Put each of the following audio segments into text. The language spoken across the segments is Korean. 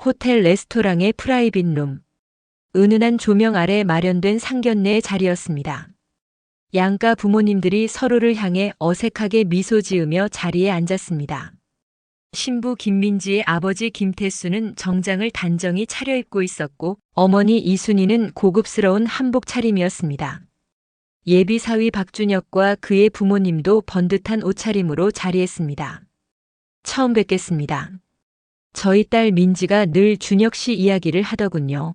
호텔 레스토랑의 프라이빗 룸. 은은한 조명 아래 마련된 상견례의 자리였습니다. 양가 부모님들이 서로를 향해 어색하게 미소 지으며 자리에 앉았습니다. 신부 김민지의 아버지 김태수는 정장을 단정히 차려입고 있었고 어머니 이순희는 고급스러운 한복 차림이었습니다. 예비 사위 박준혁과 그의 부모님도 번듯한 옷차림으로 자리했습니다. 처음 뵙겠습니다. 저희 딸 민지가 늘 준혁 씨 이야기를 하더군요.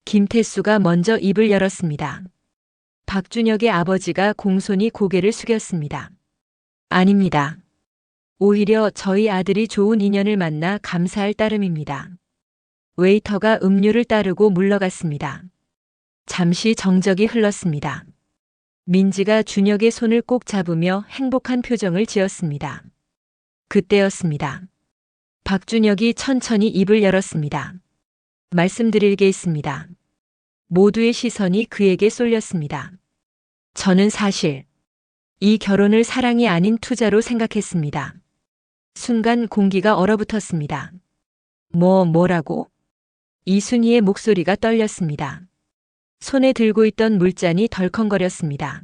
김태수가 먼저 입을 열었습니다. 박준혁의 아버지가 공손히 고개를 숙였습니다. 아닙니다. 오히려 저희 아들이 좋은 인연을 만나 감사할 따름입니다. 웨이터가 음료를 따르고 물러갔습니다. 잠시 정적이 흘렀습니다. 민지가 준혁의 손을 꼭 잡으며 행복한 표정을 지었습니다. 그때였습니다. 박준혁이 천천히 입을 열었습니다. 말씀드릴 게 있습니다. 모두의 시선이 그에게 쏠렸습니다. 저는 사실 이 결혼을 사랑이 아닌 투자로 생각했습니다. 순간 공기가 얼어붙었습니다. 뭐라고? 이순희의 목소리가 떨렸습니다. 손에 들고 있던 물잔이 덜컹거렸습니다.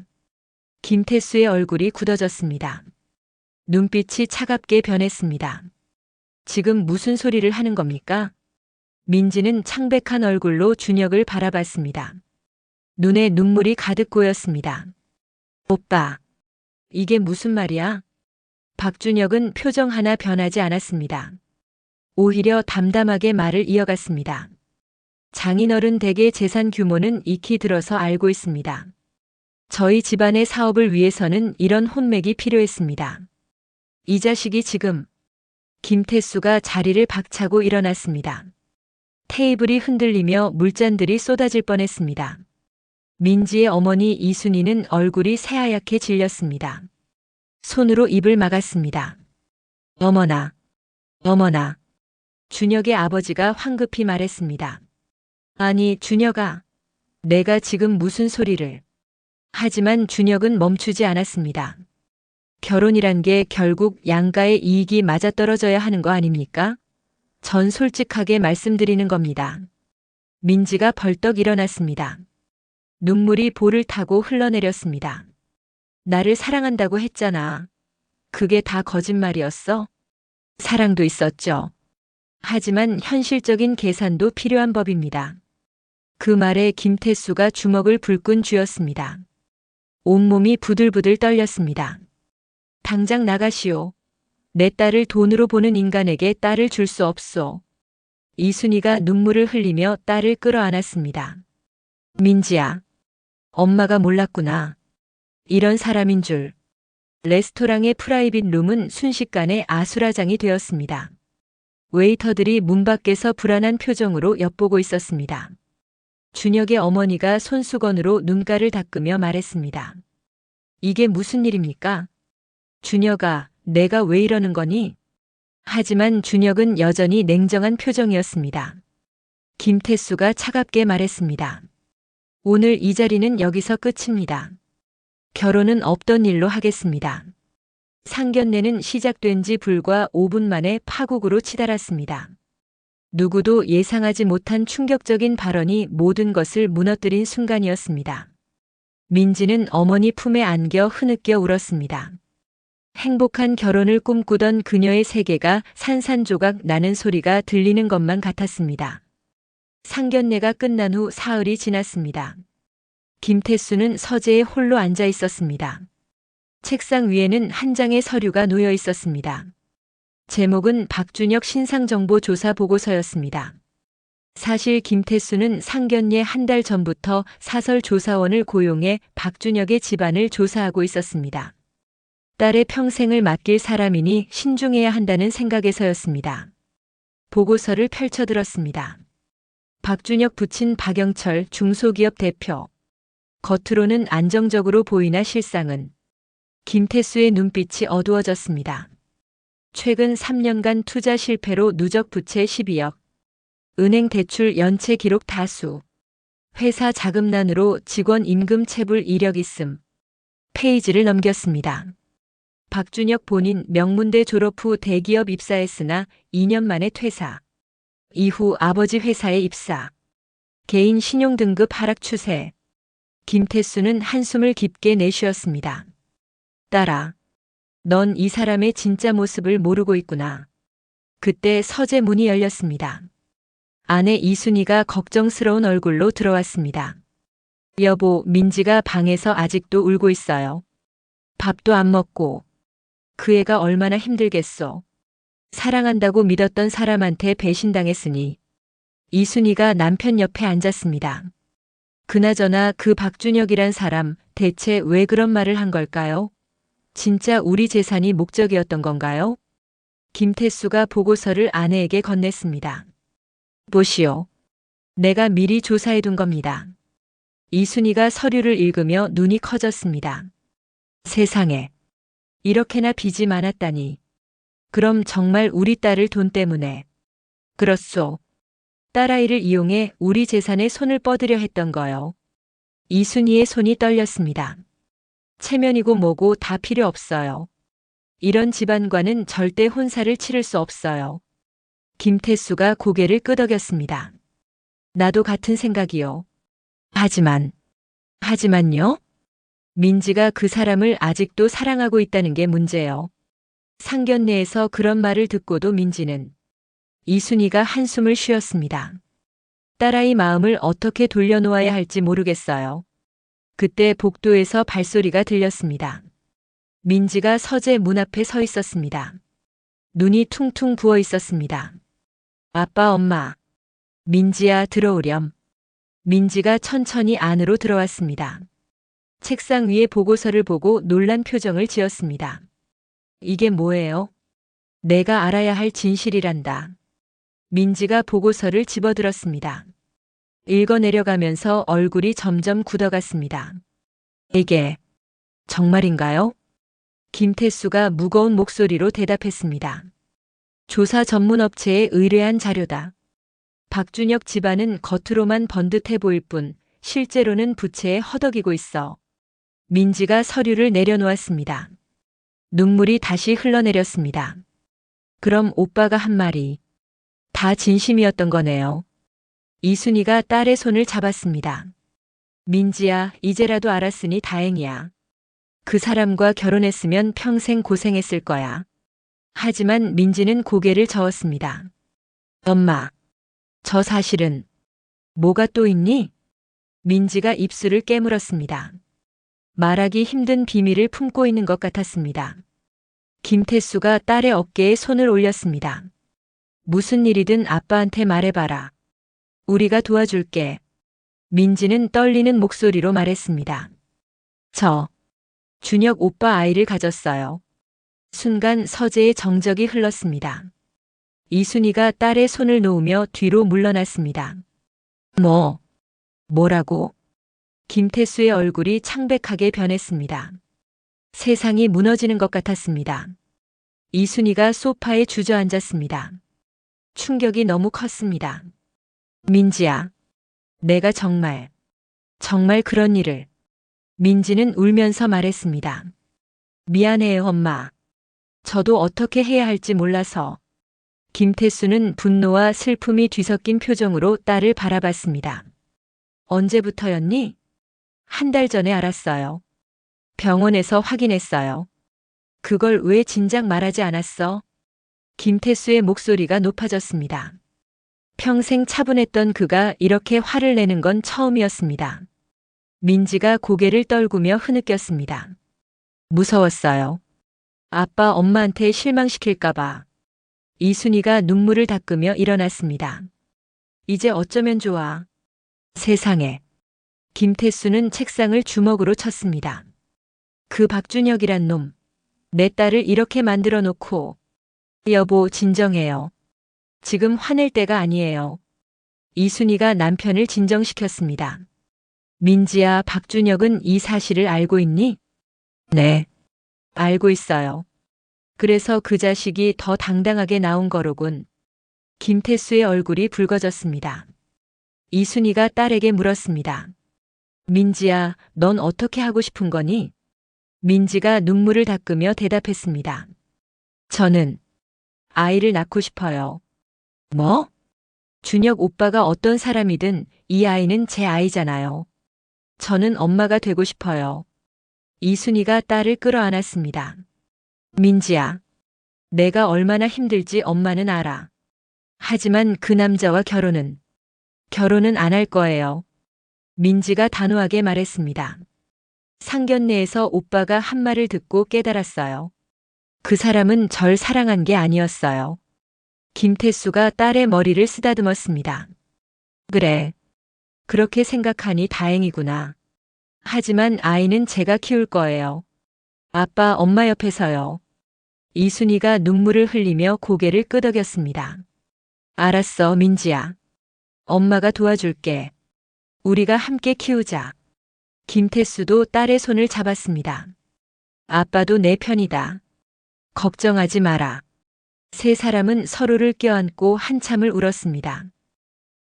김태수의 얼굴이 굳어졌습니다. 눈빛이 차갑게 변했습니다. 지금 무슨 소리를 하는 겁니까? 민지는 창백한 얼굴로 준혁을 바라봤습니다. 눈에 눈물이 가득 고였습니다. 오빠, 이게 무슨 말이야? 박준혁은 표정 하나 변하지 않았습니다. 오히려 담담하게 말을 이어갔습니다. 장인어른 댁의 재산 규모는 익히 들어서 알고 있습니다. 저희 집안의 사업을 위해서는 이런 혼맥이 필요했습니다. 이 자식이 지금... 김태수가 자리를 박차고 일어났습니다. 테이블이 흔들리며 물잔들이 쏟아질 뻔했습니다. 민지의 어머니 이순희는 얼굴이 새하얗게 질렸습니다. 손으로 입을 막았습니다. 어머나. 준혁의 아버지가 황급히 말했습니다. 아니, 준혁아. 내가 지금 무슨 소리를. 하지만 준혁은 멈추지 않았습니다. 결혼이란 게 결국 양가의 이익이 맞아떨어져야 하는 거 아닙니까? 전 솔직하게 말씀드리는 겁니다. 민지가 벌떡 일어났습니다. 눈물이 볼을 타고 흘러내렸습니다. 나를 사랑한다고 했잖아. 그게 다 거짓말이었어? 사랑도 있었죠. 하지만 현실적인 계산도 필요한 법입니다. 그 말에 김태수가 주먹을 불끈 쥐었습니다. 온몸이 부들부들 떨렸습니다. 당장 나가시오. 내 딸을 돈으로 보는 인간에게 딸을 줄 수 없소. 이순희가 눈물을 흘리며 딸을 끌어안았습니다. 민지야. 엄마가 몰랐구나. 이런 사람인 줄. 레스토랑의 프라이빗 룸은 순식간에 아수라장이 되었습니다. 웨이터들이 문 밖에서 불안한 표정으로 엿보고 있었습니다. 준혁의 어머니가 손수건으로 눈가를 닦으며 말했습니다. 이게 무슨 일입니까? 준혁아, 내가 왜 이러는 거니? 하지만 준혁은 여전히 냉정한 표정이었습니다. 김태수가 차갑게 말했습니다. 오늘 이 자리는 여기서 끝입니다. 결혼은 없던 일로 하겠습니다. 상견례는 시작된 지 불과 5분 만에 파국으로 치달았습니다. 누구도 예상하지 못한 충격적인 발언이 모든 것을 무너뜨린 순간이었습니다. 민지는 어머니 품에 안겨 흐느껴 울었습니다. 행복한 결혼을 꿈꾸던 그녀의 세계가 산산조각 나는 소리가 들리는 것만 같았습니다. 상견례가 끝난 후 사흘이 지났습니다. 김태수는 서재에 홀로 앉아 있었습니다. 책상 위에는 한 장의 서류가 놓여 있었습니다. 제목은 박준혁 신상정보조사 보고서였습니다. 사실 김태수는 상견례 한 달 전부터 사설조사원을 고용해 박준혁의 집안을 조사하고 있었습니다. 딸의 평생을 맡길 사람이니 신중해야 한다는 생각에서였습니다. 보고서를 펼쳐들었습니다. 박준혁 부친 박영철 중소기업 대표. 겉으로는 안정적으로 보이나 실상은. 김태수의 눈빛이 어두워졌습니다. 최근 3년간 투자 실패로 누적 부채 12억. 은행 대출 연체 기록 다수. 회사 자금난으로 직원 임금 체불 이력 있음. 페이지를 넘겼습니다. 박준혁 본인 명문대 졸업 후 대기업 입사했으나 2년 만에 퇴사. 이후 아버지 회사에 입사. 개인 신용등급 하락 추세. 김태수는 한숨을 깊게 내쉬었습니다. 딸아, 넌 이 사람의 진짜 모습을 모르고 있구나. 그때 서재 문이 열렸습니다. 아내 이순이가 걱정스러운 얼굴로 들어왔습니다. 여보, 민지가 방에서 아직도 울고 있어요. 밥도 안 먹고. 그 애가 얼마나 힘들겠소. 사랑한다고 믿었던 사람한테 배신당했으니. 이순이가 남편 옆에 앉았습니다. 그나저나 그 박준혁이란 사람 대체 왜 그런 말을 한 걸까요? 진짜 우리 재산이 목적이었던 건가요? 김태수가 보고서를 아내에게 건넸습니다. 보시오. 내가 미리 조사해 둔 겁니다. 이순이가 서류를 읽으며 눈이 커졌습니다. 세상에. 이렇게나 빚이 많았다니. 그럼 정말 우리 딸을 돈 때문에. 그렇소. 딸아이를 이용해 우리 재산에 손을 뻗으려 했던 거요. 이순이의 손이 떨렸습니다. 체면이고 뭐고 다 필요 없어요. 이런 집안과는 절대 혼사를 치를 수 없어요. 김태수가 고개를 끄덕였습니다. 나도 같은 생각이요. 하지만요? 민지가 그 사람을 아직도 사랑하고 있다는 게 문제요. 상견례에서 그런 말을 듣고도 민지는. 이순이가 한숨을 쉬었습니다. 딸아이 마음을 어떻게 돌려놓아야 할지 모르겠어요. 그때 복도에서 발소리가 들렸습니다. 민지가 서재 문 앞에 서 있었습니다. 눈이 퉁퉁 부어 있었습니다. 아빠, 엄마. 민지야, 들어오렴. 민지가 천천히 안으로 들어왔습니다. 책상 위에 보고서를 보고 놀란 표정을 지었습니다. 이게 뭐예요? 내가 알아야 할 진실이란다. 민지가 보고서를 집어들었습니다. 읽어내려가면서 얼굴이 점점 굳어갔습니다. 이게 정말인가요? 김태수가 무거운 목소리로 대답했습니다. 조사 전문 업체에 의뢰한 자료다. 박준혁 집안은 겉으로만 번듯해 보일 뿐 실제로는 부채에 허덕이고 있어. 민지가 서류를 내려놓았습니다. 눈물이 다시 흘러내렸습니다. 그럼 오빠가 한 말이 다 진심이었던 거네요. 이순이가 딸의 손을 잡았습니다. 민지야, 이제라도 알았으니 다행이야. 그 사람과 결혼했으면 평생 고생했을 거야. 하지만 민지는 고개를 저었습니다. 엄마, 저 사실은 뭐가 또 있니? 민지가 입술을 깨물었습니다. 말하기 힘든 비밀을 품고 있는 것 같았습니다. 김태수가 딸의 어깨에 손을 올렸습니다. 무슨 일이든 아빠한테 말해봐라. 우리가 도와줄게. 민지는 떨리는 목소리로 말했습니다. 저, 준혁 오빠 아이를 가졌어요. 순간 서재의 정적이 흘렀습니다. 이순이가 딸의 손을 놓으며 뒤로 물러났습니다. 뭐라고? 김태수의 얼굴이 창백하게 변했습니다. 세상이 무너지는 것 같았습니다. 이순이가 소파에 주저앉았습니다. 충격이 너무 컸습니다. 민지야, 내가 정말 그런 일을. 민지는 울면서 말했습니다. 미안해요, 엄마. 저도 어떻게 해야 할지 몰라서. 김태수는 분노와 슬픔이 뒤섞인 표정으로 딸을 바라봤습니다. 언제부터였니? 한 달 전에 알았어요. 병원에서 확인했어요. 그걸 왜 진작 말하지 않았어? 김태수의 목소리가 높아졌습니다. 평생 차분했던 그가 이렇게 화를 내는 건 처음이었습니다. 민지가 고개를 떨구며 흐느꼈습니다. 무서웠어요. 아빠, 엄마한테 실망시킬까봐. 이순이가 눈물을 닦으며 일어났습니다. 이제 어쩌면 좋아. 세상에. 김태수는 책상을 주먹으로 쳤습니다. 그 박준혁이란 놈. 내 딸을 이렇게 만들어 놓고. 여보, 진정해요. 지금 화낼 때가 아니에요. 이순이가 남편을 진정시켰습니다. 민지야, 박준혁은 이 사실을 알고 있니? 네. 알고 있어요. 그래서 그 자식이 더 당당하게 나온 거로군. 김태수의 얼굴이 붉어졌습니다. 이순이가 딸에게 물었습니다. 민지야, 넌 어떻게 하고 싶은 거니? 민지가 눈물을 닦으며 대답했습니다. 저는 아이를 낳고 싶어요. 뭐? 준혁 오빠가 어떤 사람이든 이 아이는 제 아이잖아요. 저는 엄마가 되고 싶어요. 이순희가 딸을 끌어안았습니다. 민지야, 내가 얼마나 힘들지 엄마는 알아. 하지만 그 남자와 결혼은 안 할 거예요. 민지가 단호하게 말했습니다. 상견례에서 오빠가 한 말을 듣고 깨달았어요. 그 사람은 절 사랑한 게 아니었어요. 김태수가 딸의 머리를 쓰다듬었습니다. 그래. 그렇게 생각하니 다행이구나. 하지만 아이는 제가 키울 거예요. 아빠, 엄마 옆에서요. 이순희가 눈물을 흘리며 고개를 끄덕였습니다. 알았어, 민지야. 엄마가 도와줄게. 우리가 함께 키우자. 김태수도 딸의 손을 잡았습니다. 아빠도 내 편이다. 걱정하지 마라. 세 사람은 서로를 껴안고 한참을 울었습니다.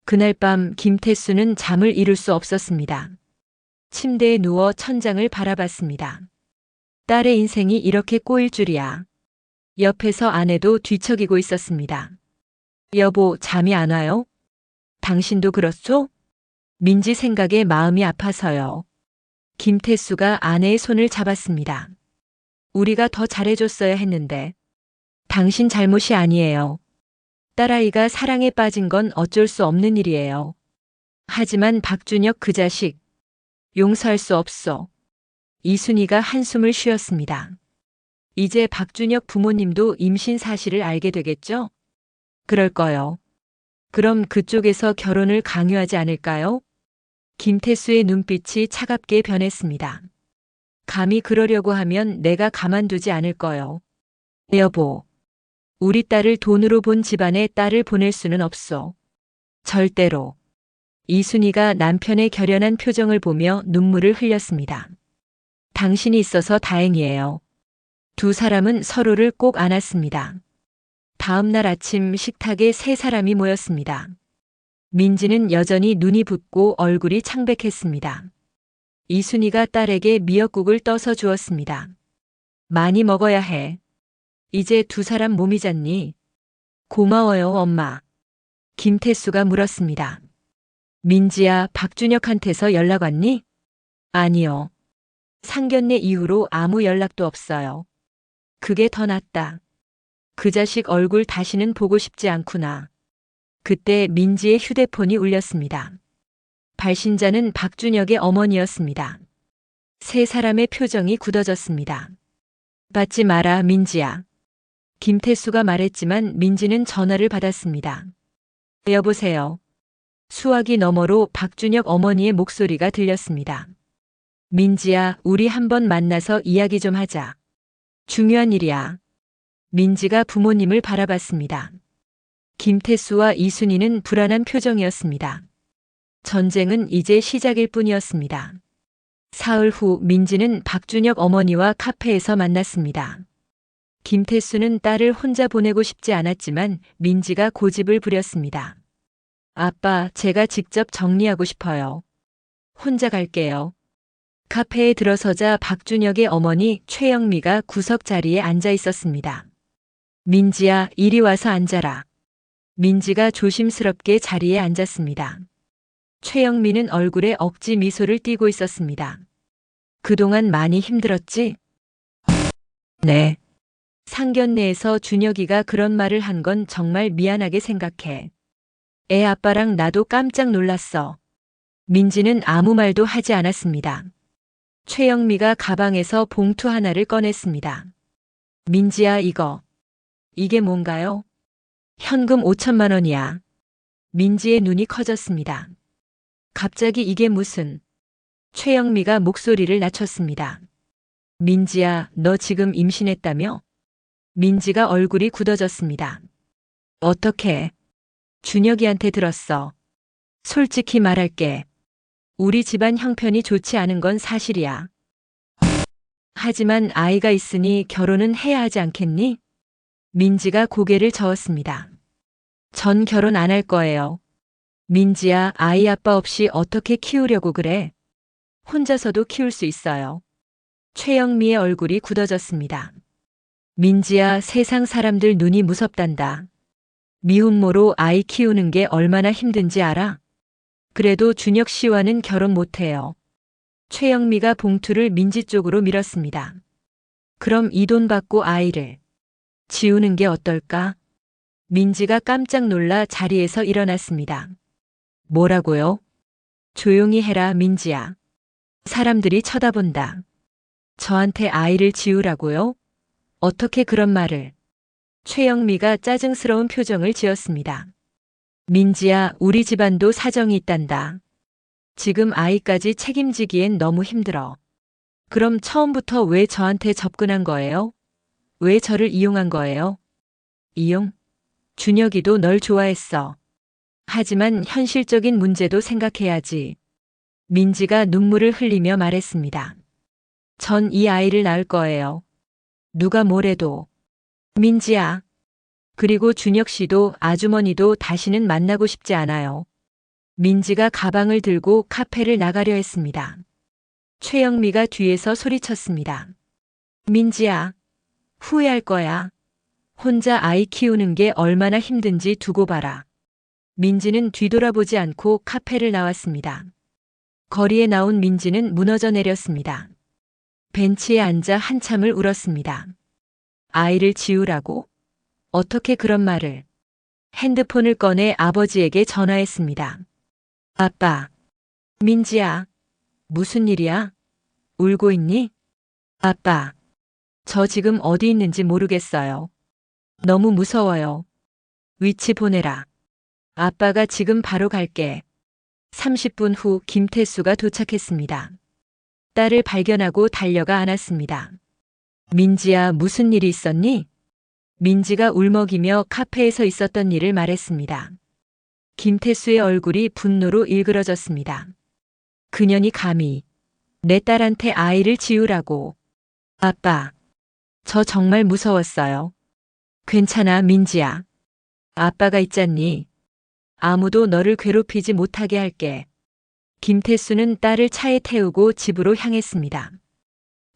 그날 밤 김태수는 잠을 이룰 수 없었습니다. 침대에 누워 천장을 바라봤습니다. 딸의 인생이 이렇게 꼬일 줄이야. 옆에서 아내도 뒤척이고 있었습니다. 여보, 잠이 안 와요? 당신도 그렇소? 민지 생각에 마음이 아파서요. 김태수가 아내의 손을 잡았습니다. 우리가 더 잘해줬어야 했는데. 당신 잘못이 아니에요. 딸아이가 사랑에 빠진 건 어쩔 수 없는 일이에요. 하지만 박준혁 그 자식, 용서할 수 없어. 이순희가 한숨을 쉬었습니다. 이제 박준혁 부모님도 임신 사실을 알게 되겠죠? 그럴 거요. 그럼 그쪽에서 결혼을 강요하지 않을까요? 김태수의 눈빛이 차갑게 변했습니다. 감히 그러려고 하면 내가 가만두지 않을 거요. 여보, 우리 딸을 돈으로 본 집안에 딸을 보낼 수는 없어. 절대로. 이순희가 남편의 결연한 표정을 보며 눈물을 흘렸습니다. 당신이 있어서 다행이에요. 두 사람은 서로를 꼭 안았습니다. 다음 날 아침 식탁에 세 사람이 모였습니다. 민지는 여전히 눈이 붓고 얼굴이 창백했습니다. 이순희가 딸에게 미역국을 떠서 주었습니다. 많이 먹어야 해. 이제 두 사람 몸이 잤니? 고마워요, 엄마. 김태수가 물었습니다. 민지야, 박준혁한테서 연락 왔니? 아니요. 상견례 이후로 아무 연락도 없어요. 그게 더 낫다. 그 자식 얼굴 다시는 보고 싶지 않구나. 그때 민지의 휴대폰이 울렸습니다. 발신자는 박준혁의 어머니였습니다. 세 사람의 표정이 굳어졌습니다. 받지 마라, 민지야. 김태수가 말했지만 민지는 전화를 받았습니다. 여보세요. 수화기 너머로 박준혁 어머니의 목소리가 들렸습니다. 민지야, 우리 한번 만나서 이야기 좀 하자. 중요한 일이야. 민지가 부모님을 바라봤습니다. 김태수와 이순희는 불안한 표정이었습니다. 전쟁은 이제 시작일 뿐이었습니다. 사흘 후 민지는 박준혁 어머니와 카페에서 만났습니다. 김태수는 딸을 혼자 보내고 싶지 않았지만 민지가 고집을 부렸습니다. 아빠, 제가 직접 정리하고 싶어요. 혼자 갈게요. 카페에 들어서자 박준혁의 어머니 최영미가 구석 자리에 앉아 있었습니다. 민지야, 이리 와서 앉아라. 민지가 조심스럽게 자리에 앉았습니다. 최영미는 얼굴에 억지 미소를 띠고 있었습니다. 그동안 많이 힘들었지? 네. 상견례에서 준혁이가 그런 말을 한 건 정말 미안하게 생각해. 애 아빠랑 나도 깜짝 놀랐어. 민지는 아무 말도 하지 않았습니다. 최영미가 가방에서 봉투 하나를 꺼냈습니다. 민지야, 이게 뭔가요? 현금 5천만 원이야. 민지의 눈이 커졌습니다. 갑자기 이게 무슨? 최영미가 목소리를 낮췄습니다. 민지야, 너 지금 임신했다며? 민지가 얼굴이 굳어졌습니다. 어떻게? 준혁이한테 들었어. 솔직히 말할게. 우리 집안 형편이 좋지 않은 건 사실이야. 하지만 아이가 있으니 결혼은 해야 하지 않겠니? 민지가 고개를 저었습니다. 전 결혼 안 할 거예요. 민지야, 아이 아빠 없이 어떻게 키우려고 그래? 혼자서도 키울 수 있어요. 최영미의 얼굴이 굳어졌습니다. 민지야, 세상 사람들 눈이 무섭단다. 미혼모로 아이 키우는 게 얼마나 힘든지 알아? 그래도 준혁 씨와는 결혼 못해요. 최영미가 봉투를 민지 쪽으로 밀었습니다. 그럼 이 돈 받고 아이를 지우는 게 어떨까? 민지가 깜짝 놀라 자리에서 일어났습니다. 뭐라고요? 조용히 해라, 민지야. 사람들이 쳐다본다. 저한테 아이를 지우라고요? 어떻게 그런 말을? 최영미가 짜증스러운 표정을 지었습니다. 민지야, 우리 집안도 사정이 있단다. 지금 아이까지 책임지기엔 너무 힘들어. 그럼 처음부터 왜 저한테 접근한 거예요? 왜 저를 이용한 거예요? 이용? 준혁이도 널 좋아했어. 하지만 현실적인 문제도 생각해야지. 민지가 눈물을 흘리며 말했습니다. 전 이 아이를 낳을 거예요. 누가 뭐래도. 민지야. 그리고 준혁 씨도 아주머니도 다시는 만나고 싶지 않아요. 민지가 가방을 들고 카페를 나가려 했습니다. 최영미가 뒤에서 소리쳤습니다. 민지야. 후회할 거야. 혼자 아이 키우는 게 얼마나 힘든지 두고 봐라. 민지는 뒤돌아보지 않고 카페를 나왔습니다. 거리에 나온 민지는 무너져 내렸습니다. 벤치에 앉아 한참을 울었습니다. 아이를 지우라고? 어떻게 그런 말을? 핸드폰을 꺼내 아버지에게 전화했습니다. 아빠. 민지야. 무슨 일이야? 울고 있니? 아빠. 저 지금 어디 있는지 모르겠어요. 너무 무서워요. 위치 보내라. 아빠가 지금 바로 갈게. 30분 후 김태수가 도착했습니다. 딸을 발견하고 달려가 안았습니다. 민지야, 무슨 일이 있었니? 민지가 울먹이며 카페에서 있었던 일을 말했습니다. 김태수의 얼굴이 분노로 일그러졌습니다. 그년이 감히 내 딸한테 아이를 지우라고. 아빠, 저 정말 무서웠어요. 괜찮아, 민지야. 아빠가 있잖니. 아무도 너를 괴롭히지 못하게 할게. 김태수는 딸을 차에 태우고 집으로 향했습니다.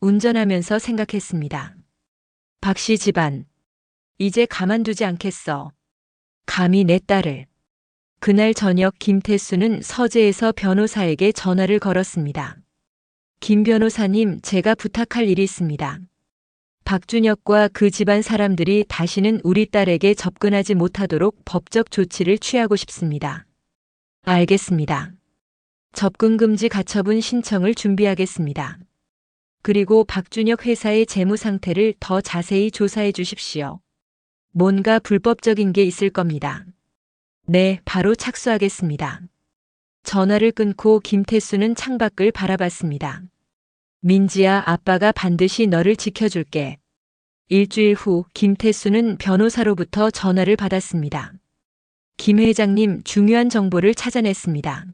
운전하면서 생각했습니다. 박씨 집안. 이제 가만두지 않겠어. 감히 내 딸을. 그날 저녁 김태수는 서재에서 변호사에게 전화를 걸었습니다. 김 변호사님, 제가 부탁할 일이 있습니다. 박준혁과 그 집안 사람들이 다시는 우리 딸에게 접근하지 못하도록 법적 조치를 취하고 싶습니다. 알겠습니다. 접근금지 가처분 신청을 준비하겠습니다. 그리고 박준혁 회사의 재무 상태를 더 자세히 조사해 주십시오. 뭔가 불법적인 게 있을 겁니다. 네, 바로 착수하겠습니다. 전화를 끊고 김태수는 창밖을 바라봤습니다. 민지야, 아빠가 반드시 너를 지켜줄게. 일주일 후 김태수는 변호사로부터 전화를 받았습니다. 김 회장님, 중요한 정보를 찾아냈습니다.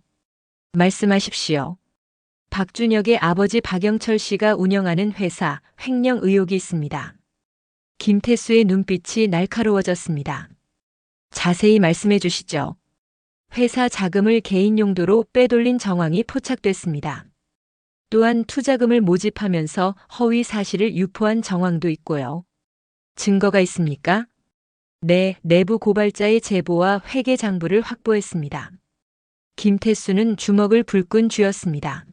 말씀하십시오. 박준혁의 아버지 박영철 씨가 운영하는 회사 횡령 의혹이 있습니다. 김태수의 눈빛이 날카로워졌습니다. 자세히 말씀해 주시죠. 회사 자금을 개인 용도로 빼돌린 정황이 포착됐습니다. 또한 투자금을 모집하면서 허위 사실을 유포한 정황도 있고요. 증거가 있습니까? 네, 내부 고발자의 제보와 회계 장부를 확보했습니다. 김태수는 주먹을 불끈 쥐었습니다.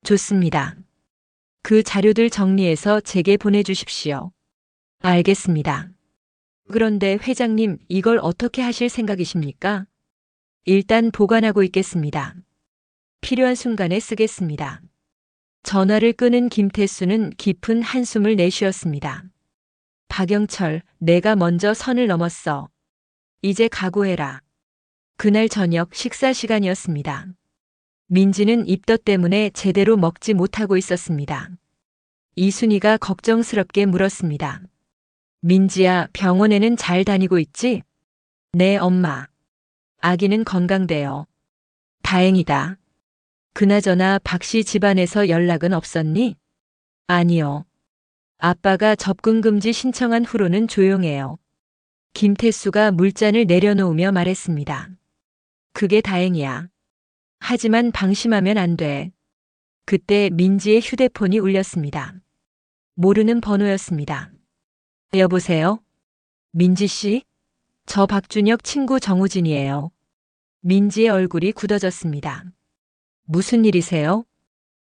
좋습니다. 그 자료들 정리해서 제게 보내주십시오. 알겠습니다. 그런데 회장님, 이걸 어떻게 하실 생각이십니까? 일단 보관하고 있겠습니다. 필요한 순간에 쓰겠습니다. 전화를 끊은 김태수는 깊은 한숨을 내쉬었습니다. 박영철, 내가 먼저 선을 넘었어. 이제 각오해라. 그날 저녁 식사 시간이었습니다. 민지는 입덧 때문에 제대로 먹지 못하고 있었습니다. 이순희가 걱정스럽게 물었습니다. 민지야, 병원에는 잘 다니고 있지? 네, 엄마. 아기는 건강돼요. 다행이다. 그나저나 박씨 집안에서 연락은 없었니? 아니요. 아빠가 접근금지 신청한 후로는 조용해요. 김태수가 물잔을 내려놓으며 말했습니다. 그게 다행이야. 하지만 방심하면 안 돼. 그때 민지의 휴대폰이 울렸습니다. 모르는 번호였습니다. 여보세요? 민지 씨? 저 박준혁 친구 정우진이에요. 민지의 얼굴이 굳어졌습니다. 무슨 일이세요?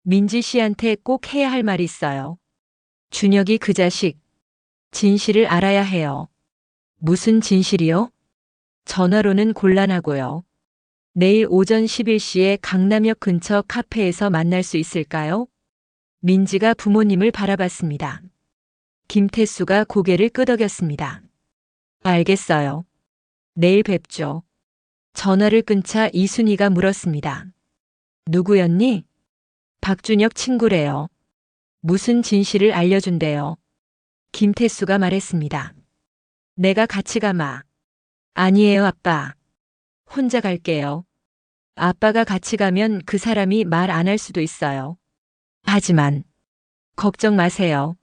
민지 씨한테 꼭 해야 할 말이 있어요. 준혁이 그 자식, 진실을 알아야 해요. 무슨 진실이요? 전화로는 곤란하고요. 내일 오전 11시에 강남역 근처 카페에서 만날 수 있을까요? 민지가 부모님을 바라봤습니다. 김태수가 고개를 끄덕였습니다. 알겠어요. 내일 뵙죠. 전화를 끊자 이순희가 물었습니다. 누구였니? 박준혁 친구래요. 무슨 진실을 알려준대요. 김태수가 말했습니다. 내가 같이 가마. 아니에요, 아빠. 혼자 갈게요. 아빠가 같이 가면 그 사람이 말 안 할 수도 있어요. 하지만 걱정 마세요.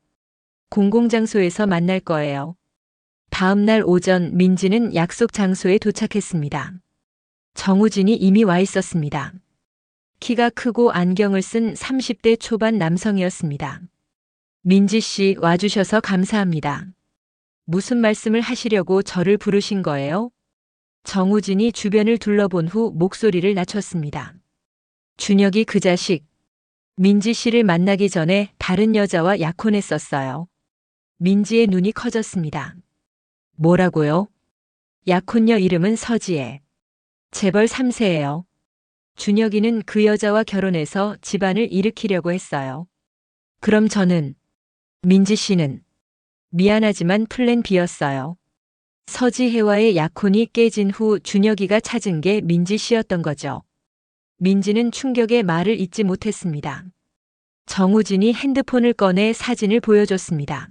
공공장소에서 만날 거예요. 다음 날 오전 민지는 약속 장소에 도착했습니다. 정우진이 이미 와 있었습니다. 키가 크고 안경을 쓴 30대 초반 남성이었습니다. 민지 씨 와주셔서 감사합니다. 무슨 말씀을 하시려고 저를 부르신 거예요? 정우진이 주변을 둘러본 후 목소리를 낮췄습니다. 준혁이 그 자식, 민지 씨를 만나기 전에 다른 여자와 약혼했었어요. 민지의 눈이 커졌습니다. 뭐라고요? 약혼녀 이름은 서지혜. 재벌 3세예요. 준혁이는 그 여자와 결혼해서 집안을 일으키려고 했어요. 그럼 저는, 민지 씨는, 미안하지만 플랜 B였어요. 서지혜와의 약혼이 깨진 후 준혁이가 찾은 게 민지 씨였던 거죠. 민지는 충격에 말을 잇지 못했습니다. 정우진이 핸드폰을 꺼내 사진을 보여줬습니다.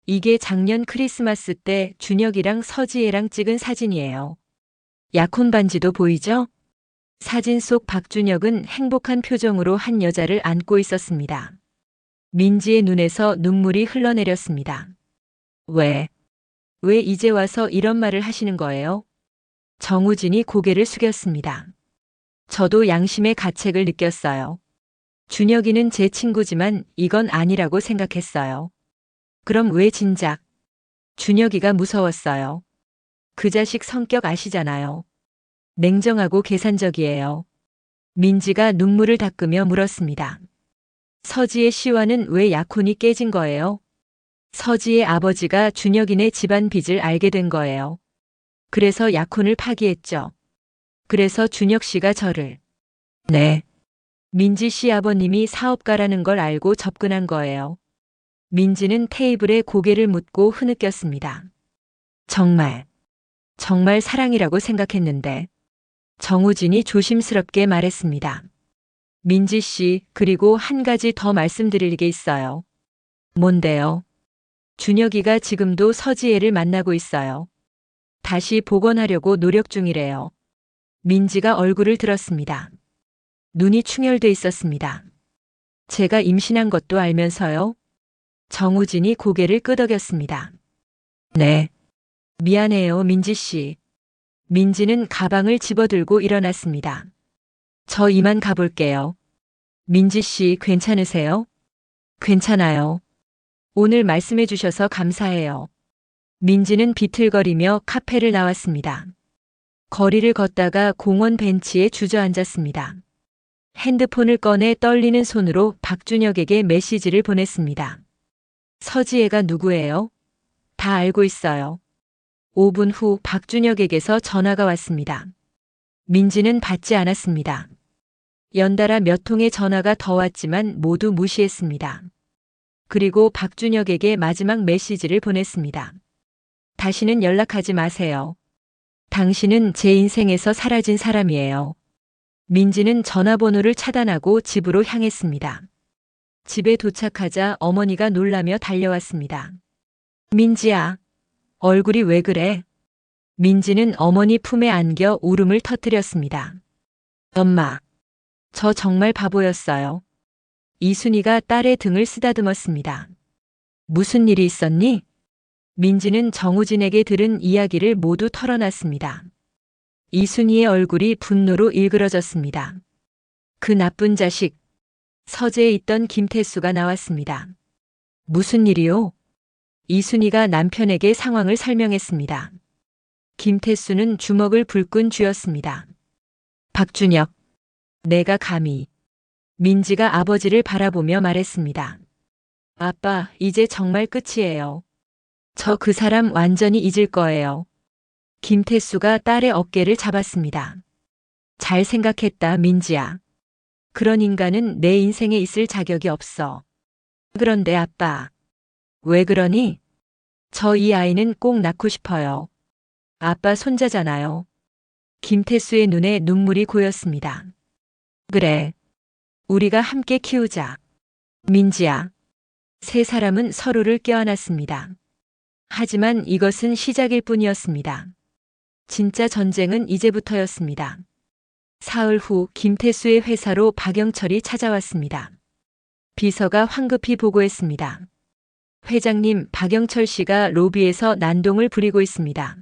이게 작년 크리스마스 때 준혁이랑 서지혜랑 찍은 사진이에요. 약혼 반지도 보이죠? 사진 속 박준혁은 행복한 표정으로 한 여자를 안고 있었습니다. 민지의 눈에서 눈물이 흘러내렸습니다. 왜 이제 와서 이런 말을 하시는 거예요? 정우진이 고개를 숙였습니다. 저도 양심의 가책을 느꼈어요. 준혁이는 제 친구지만 이건 아니라고 생각했어요. 그럼 왜 진작? 준혁이가 무서웠어요. 그 자식 성격 아시잖아요. 냉정하고 계산적이에요. 민지가 눈물을 닦으며 물었습니다. 서지의 씨와는 왜 약혼이 깨진 거예요? 서지의 아버지가 준혁이네 집안 빚을 알게 된 거예요. 그래서 약혼을 파기했죠. 그래서 준혁 씨가 저를. 네. 민지 씨 아버님이 사업가라는 걸 알고 접근한 거예요. 민지는 테이블에 고개를 묻고 흐느꼈습니다. 정말 사랑이라고 생각했는데. 정우진이 조심스럽게 말했습니다. 민지 씨, 그리고 한 가지 더 말씀드릴 게 있어요. 뭔데요? 준혁이가 지금도 서지혜를 만나고 있어요. 다시 복원하려고 노력 중이래요. 민지가 얼굴을 들었습니다. 눈이 충혈돼 있었습니다. 제가 임신한 것도 알면서요? 정우진이 고개를 끄덕였습니다. 네. 미안해요, 민지 씨. 민지는 가방을 집어들고 일어났습니다. 저 이만 가볼게요. 민지 씨 괜찮으세요? 괜찮아요. 오늘 말씀해 주셔서 감사해요. 민지는 비틀거리며 카페를 나왔습니다. 거리를 걷다가 공원 벤치에 주저앉았습니다. 핸드폰을 꺼내 떨리는 손으로 박준혁에게 메시지를 보냈습니다. 서지혜가 누구예요? 다 알고 있어요. 5분 후 박준혁에게서 전화가 왔습니다. 민지는 받지 않았습니다. 연달아 몇 통의 전화가 더 왔지만 모두 무시했습니다. 그리고 박준혁에게 마지막 메시지를 보냈습니다. 다시는 연락하지 마세요. 당신은 제 인생에서 사라진 사람이에요. 민지는 전화번호를 차단하고 집으로 향했습니다. 집에 도착하자 어머니가 놀라며 달려왔습니다. 민지야, 얼굴이 왜 그래? 민지는 어머니 품에 안겨 울음을 터뜨렸습니다. 엄마, 저 정말 바보였어요. 이순희가 딸의 등을 쓰다듬었습니다. 무슨 일이 있었니? 민지는 정우진에게 들은 이야기를 모두 털어놨습니다. 이순희의 얼굴이 분노로 일그러졌습니다. 그 나쁜 자식. 서재에 있던 김태수가 나왔습니다. 무슨 일이요? 이순희가 남편에게 상황을 설명했습니다. 김태수는 주먹을 불끈 쥐었습니다. 박준혁, 내가 감히. 민지가 아버지를 바라보며 말했습니다. 아빠, 이제 정말 끝이에요. 저 그 사람 완전히 잊을 거예요. 김태수가 딸의 어깨를 잡았습니다. 잘 생각했다, 민지야. 그런 인간은 내 인생에 있을 자격이 없어. 그런데 아빠. 왜 그러니? 저 이 아이는 꼭 낳고 싶어요. 아빠 손자잖아요. 김태수의 눈에 눈물이 고였습니다. 그래. 우리가 함께 키우자. 민지야. 세 사람은 서로를 껴안았습니다. 하지만 이것은 시작일 뿐이었습니다. 진짜 전쟁은 이제부터였습니다. 사흘 후 김태수의 회사로 박영철이 찾아왔습니다. 비서가 황급히 보고했습니다. 회장님, 박영철 씨가 로비에서 난동을 부리고 있습니다.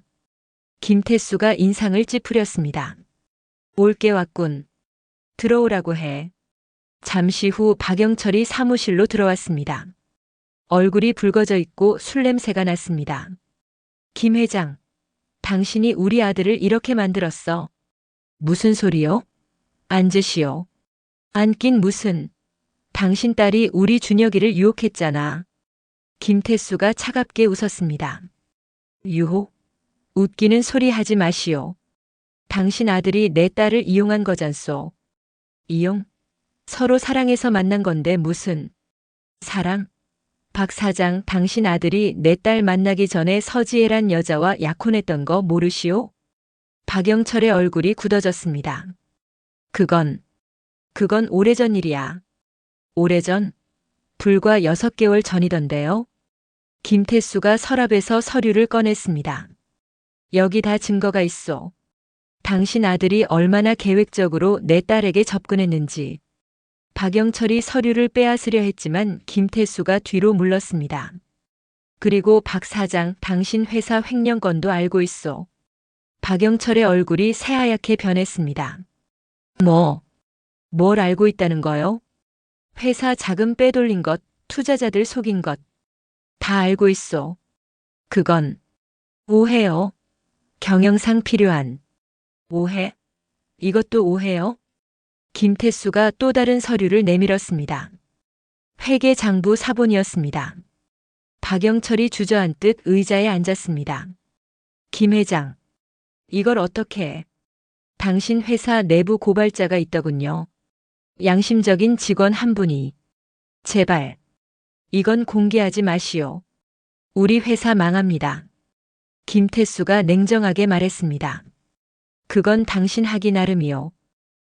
김태수가 인상을 찌푸렸습니다. 올게 왔군. 들어오라고 해. 잠시 후 박영철이 사무실로 들어왔습니다. 얼굴이 붉어져 있고 술 냄새가 났습니다. 김 회장, 당신이 우리 아들을 이렇게 만들었어. 무슨 소리요? 앉으시오. 앉긴 무슨. 당신 딸이 우리 준혁이를 유혹했잖아. 김태수가 차갑게 웃었습니다. 유혹? 웃기는 소리 하지 마시오. 당신 아들이 내 딸을 이용한 거잖소. 이용? 서로 사랑해서 만난 건데 무슨. 사랑? 박 사장, 당신 아들이 내 딸 만나기 전에 서지혜란 여자와 약혼했던 거 모르시오? 박영철의 얼굴이 굳어졌습니다. 그건 오래전 일이야. 오래전? 불과 6개월 전이던데요. 김태수가 서랍에서 서류를 꺼냈습니다. 여기 다 증거가 있어. 당신 아들이 얼마나 계획적으로 내 딸에게 접근했는지. 박영철이 서류를 빼앗으려 했지만 김태수가 뒤로 물렀습니다. 그리고 박 사장, 당신 회사 횡령건도 알고 있어. 박영철의 얼굴이 새하얗게 변했습니다. 뭘 알고 있다는 거요? 회사 자금 빼돌린 것, 투자자들 속인 것. 다 알고 있어. 그건 오해요. 경영상 필요한. 오해? 이것도 오해요? 김태수가 또 다른 서류를 내밀었습니다. 회계장부 사본이었습니다. 박영철이 주저앉듯 의자에 앉았습니다. 김 회장, 이걸 어떻게 해? 당신 회사 내부 고발자가 있더군요. 양심적인 직원 한 분이. 제발. 이건 공개하지 마시오. 우리 회사 망합니다. 김태수가 냉정하게 말했습니다. 그건 당신 하기 나름이요.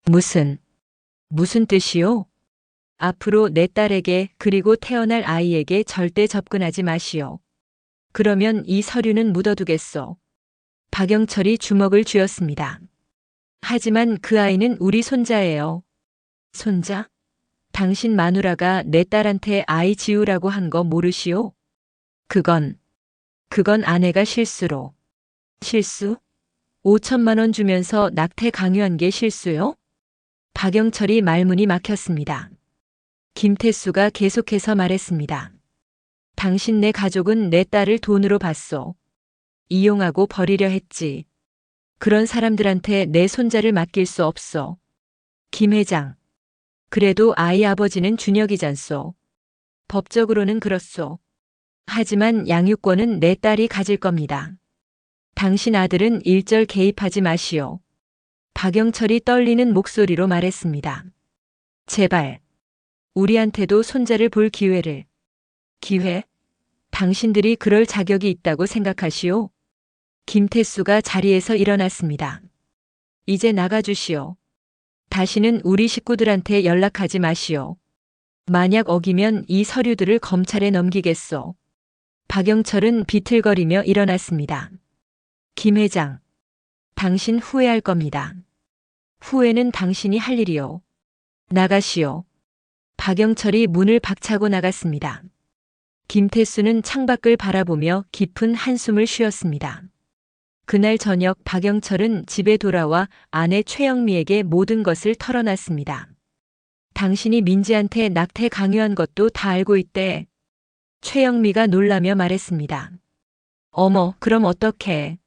무슨 뜻이요? 앞으로 내 딸에게 그리고 태어날 아이에게 절대 접근하지 마시오. 그러면 이 서류는 묻어두겠소. 박영철이 주먹을 쥐었습니다. 하지만 그 아이는 우리 손자예요. 손자? 당신 마누라가 내 딸한테 아이 지우라고 한 거 모르시오? 그건 아내가 실수로. 실수? 5천만 원 주면서 낙태 강요한 게 실수요? 박영철이 말문이 막혔습니다. 김태수가 계속해서 말했습니다. 당신 네 가족은 내 딸을 돈으로 봤소. 이용하고 버리려 했지. 그런 사람들한테 내 손자를 맡길 수 없어. 김 회장. 그래도 아이 아버지는 준혁이잖소. 법적으로는 그렇소. 하지만 양육권은 내 딸이 가질 겁니다. 당신 아들은 일절 개입하지 마시오. 박영철이 떨리는 목소리로 말했습니다. 제발. 우리한테도 손자를 볼 기회를. 기회? 당신들이 그럴 자격이 있다고 생각하시오? 김태수가 자리에서 일어났습니다. 이제 나가주시오. 다시는 우리 식구들한테 연락하지 마시오. 만약 어기면 이 서류들을 검찰에 넘기겠소. 박영철은 비틀거리며 일어났습니다. 김 회장, 당신 후회할 겁니다. 후회는 당신이 할 일이요. 나가시오. 박영철이 문을 박차고 나갔습니다. 김태수는 창밖을 바라보며 깊은 한숨을 쉬었습니다. 그날 저녁 박영철은 집에 돌아와 아내 최영미에게 모든 것을 털어놨습니다. 당신이 민지한테 낙태 강요한 것도 다 알고 있대. 최영미가 놀라며 말했습니다. 어머, 그럼 어떡해.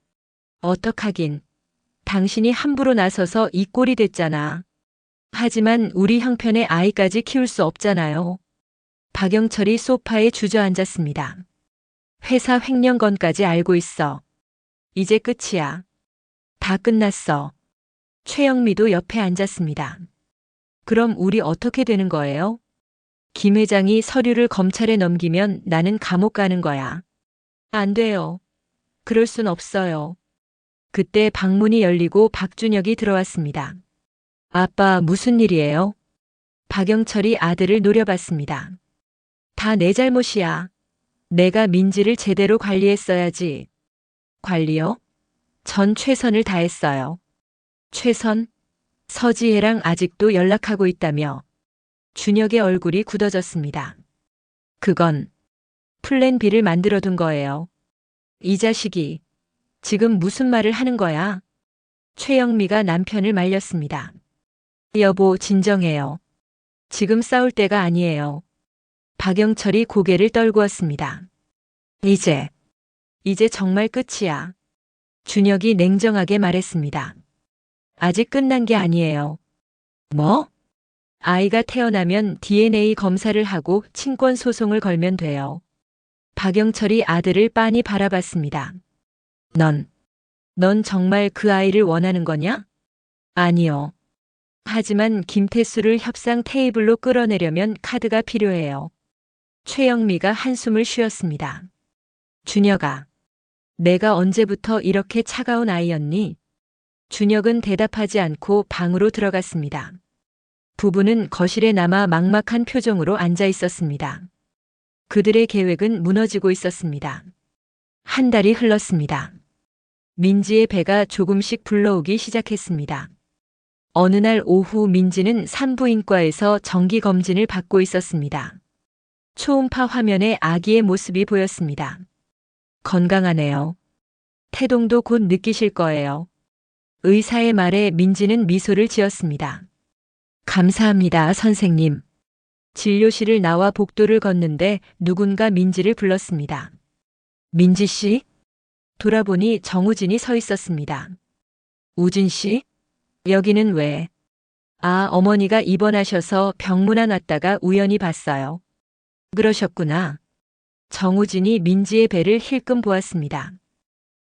어떡하긴. 당신이 함부로 나서서 이 꼴이 됐잖아. 하지만 우리 형편의 아이까지 키울 수 없잖아요. 박영철이 소파에 주저앉았습니다. 회사 횡령건까지 알고 있어. 이제 끝이야. 다 끝났어. 최영미도 옆에 앉았습니다. 그럼 우리 어떻게 되는 거예요? 김 회장이 서류를 검찰에 넘기면 나는 감옥 가는 거야. 안 돼요. 그럴 순 없어요. 그때 방문이 열리고 박준혁이 들어왔습니다. 아빠, 무슨 일이에요? 박영철이 아들을 노려봤습니다. 다 내 잘못이야. 내가 민지를 제대로 관리했어야지. 관리요? 전 최선을 다했어요. 최선? 서지혜랑 아직도 연락하고 있다며. 준혁의 얼굴이 굳어졌습니다. 그건 플랜 B를 만들어둔 거예요. 이 자식이 지금 무슨 말을 하는 거야? 최영미가 남편을 말렸습니다. 여보, 진정해요. 지금 싸울 때가 아니에요. 박영철이 고개를 떨구었습니다. 이제 정말 끝이야. 준혁이 냉정하게 말했습니다. 아직 끝난 게 아니에요. 뭐? 아이가 태어나면 DNA 검사를 하고 친권 소송을 걸면 돼요. 박영철이 아들을 빤히 바라봤습니다. 넌 정말 그 아이를 원하는 거냐? 아니요. 하지만 김태수를 협상 테이블로 끌어내려면 카드가 필요해요. 최영미가 한숨을 쉬었습니다. 준혁아, 내가 언제부터 이렇게 차가운 아이였니? 준혁은 대답하지 않고 방으로 들어갔습니다. 부부는 거실에 남아 막막한 표정으로 앉아 있었습니다. 그들의 계획은 무너지고 있었습니다. 한 달이 흘렀습니다. 민지의 배가 조금씩 불러오기 시작했습니다. 어느 날 오후 민지는 산부인과에서 정기검진을 받고 있었습니다. 초음파 화면에 아기의 모습이 보였습니다. 건강하네요. 태동도 곧 느끼실 거예요. 의사의 말에 민지는 미소를 지었습니다. 감사합니다, 선생님. 진료실을 나와 복도를 걷는데 누군가 민지를 불렀습니다. 민지 씨? 돌아보니 정우진이 서 있었습니다. 우진 씨? 여기는 왜? 아, 어머니가 입원하셔서 병문안 왔다가 우연히 봤어요. 그러셨구나. 정우진이 민지의 배를 힐끔 보았습니다.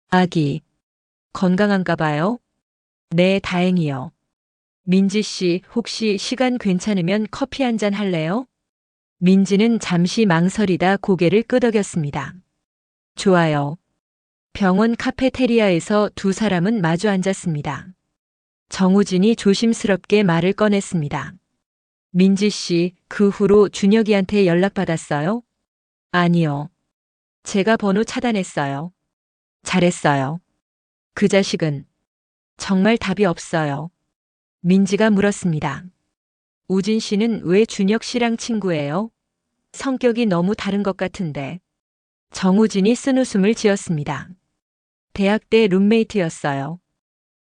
아기, 건강한가 봐요? 네, 다행이요. 민지 씨, 혹시 시간 괜찮으면 커피 한 잔 할래요? 민지는 잠시 망설이다 고개를 끄덕였습니다. 좋아요. 병원 카페테리아에서 두 사람은 마주 앉았습니다. 정우진이 조심스럽게 말을 꺼냈습니다. 민지 씨, 그 후로 준혁이한테 연락받았어요? 아니요. 제가 번호 차단했어요. 잘했어요. 그 자식은 정말 답이 없어요. 민지가 물었습니다. 우진 씨는 왜 준혁 씨랑 친구예요? 성격이 너무 다른 것 같은데. 정우진이 쓴웃음을 지었습니다. 대학 때 룸메이트였어요.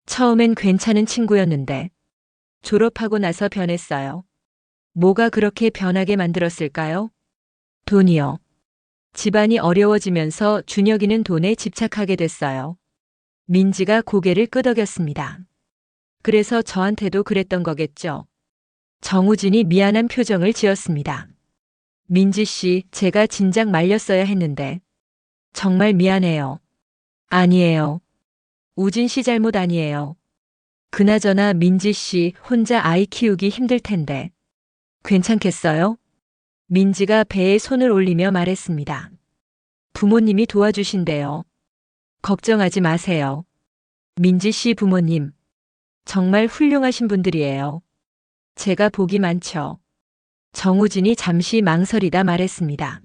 처음엔 괜찮은 친구였는데 졸업하고 나서 변했어요. 뭐가 그렇게 변하게 만들었을까요? 돈이요. 집안이 어려워지면서 준혁이는 돈에 집착하게 됐어요. 민지가 고개를 끄덕였습니다. 그래서 저한테도 그랬던 거겠죠. 정우진이 미안한 표정을 지었습니다. 민지 씨, 제가 진작 말렸어야 했는데. 정말 미안해요. 아니에요. 우진 씨 잘못 아니에요. 그나저나 민지 씨 혼자 아이 키우기 힘들 텐데. 괜찮겠어요? 민지가 배에 손을 올리며 말했습니다. 부모님이 도와주신대요. 걱정하지 마세요. 민지 씨 부모님, 정말 훌륭하신 분들이에요. 제가 복이 많죠. 정우진이 잠시 망설이다 말했습니다.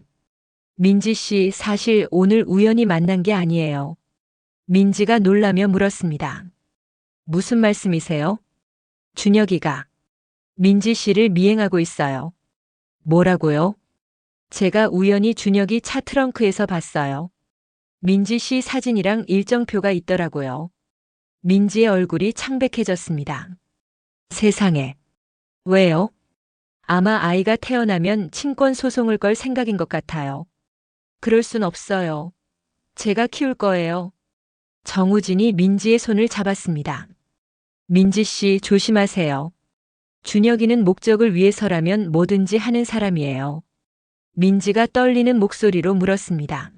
민지 씨, 사실 오늘 우연히 만난 게 아니에요. 민지가 놀라며 물었습니다. 무슨 말씀이세요? 준혁이가 민지 씨를 미행하고 있어요. 뭐라고요? 제가 우연히 준혁이 차 트렁크에서 봤어요. 민지 씨 사진이랑 일정표가 있더라고요. 민지의 얼굴이 창백해졌습니다. 세상에. 왜요? 아마 아이가 태어나면 친권 소송을 걸 생각인 것 같아요. 그럴 순 없어요. 제가 키울 거예요. 정우진이 민지의 손을 잡았습니다. 민지 씨 조심하세요. 준혁이는 목적을 위해서라면 뭐든지 하는 사람이에요. 민지가 떨리는 목소리로 물었습니다.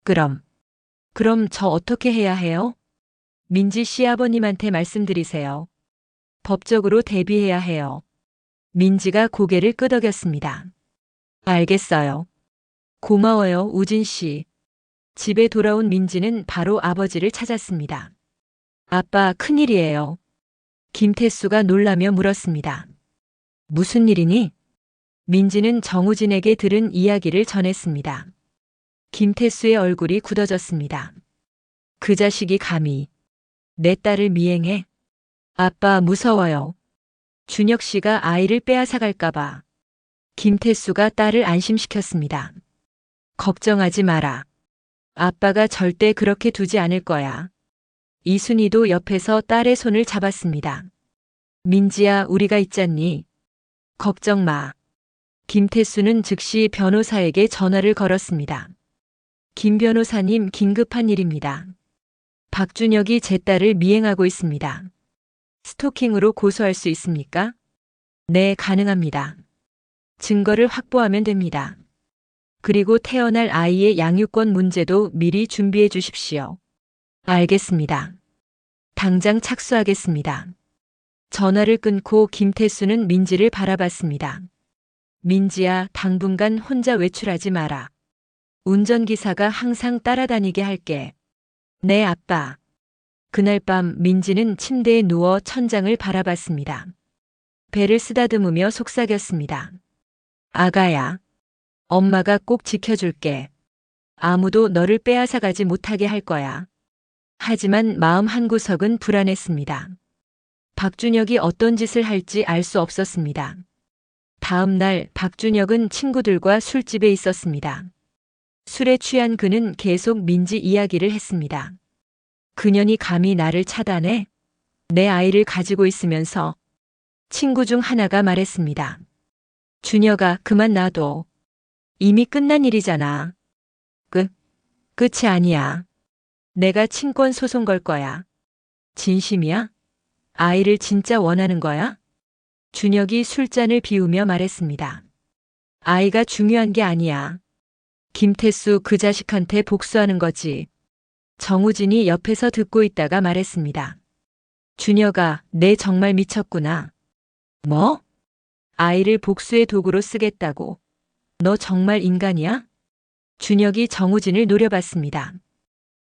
그럼 저 어떻게 해야 해요? 민지 씨 아버님한테 말씀드리세요. 법적으로 대비해야 해요. 민지가 고개를 끄덕였습니다. 알겠어요. 고마워요, 우진 씨. 집에 돌아온 민지는 바로 아버지를 찾았습니다. 아빠, 큰일이에요. 김태수가 놀라며 물었습니다. 무슨 일이니? 민지는 정우진에게 들은 이야기를 전했습니다. 김태수의 얼굴이 굳어졌습니다. 그 자식이 감히 내 딸을 미행해? 아빠, 무서워요. 준혁 씨가 아이를 빼앗아갈까봐. 김태수가 딸을 안심시켰습니다. 걱정하지 마라. 아빠가 절대 그렇게 두지 않을 거야. 이순희도 옆에서 딸의 손을 잡았습니다. 민지야, 우리가 있잖니. 걱정 마. 김태수는 즉시 변호사에게 전화를 걸었습니다. 김 변호사님, 긴급한 일입니다. 박준혁이 제 딸을 미행하고 있습니다. 스토킹으로 고소할 수 있습니까? 네, 가능합니다. 증거를 확보하면 됩니다. 그리고 태어날 아이의 양육권 문제도 미리 준비해 주십시오. 알겠습니다. 당장 착수하겠습니다. 전화를 끊고 김태수는 민지를 바라봤습니다. 민지야, 당분간 혼자 외출하지 마라. 운전기사가 항상 따라다니게 할게. 네, 아빠. 그날 밤 민지는 침대에 누워 천장을 바라봤습니다. 배를 쓰다듬으며 속삭였습니다. 아가야. 엄마가 꼭 지켜줄게. 아무도 너를 빼앗아가지 못하게 할 거야. 하지만 마음 한구석은 불안했습니다. 박준혁이 어떤 짓을 할지 알 수 없었습니다. 다음 날 박준혁은 친구들과 술집에 있었습니다. 술에 취한 그는 계속 민지 이야기를 했습니다. 그년이 감히 나를 차단해? 내 아이를 가지고 있으면서. 친구 중 하나가 말했습니다. 준혁아, 그만 놔둬. 이미 끝난 일이잖아. 끝이 아니야. 내가 친권 소송 걸 거야. 진심이야? 아이를 진짜 원하는 거야? 준혁이 술잔을 비우며 말했습니다. 아이가 중요한 게 아니야. 김태수 그 자식한테 복수하는 거지. 정우진이 옆에서 듣고 있다가 말했습니다. 준혁아, 내 정말 미쳤구나. 뭐? 아이를 복수의 도구로 쓰겠다고. 너 정말 인간이야? 준혁이 정우진을 노려봤습니다.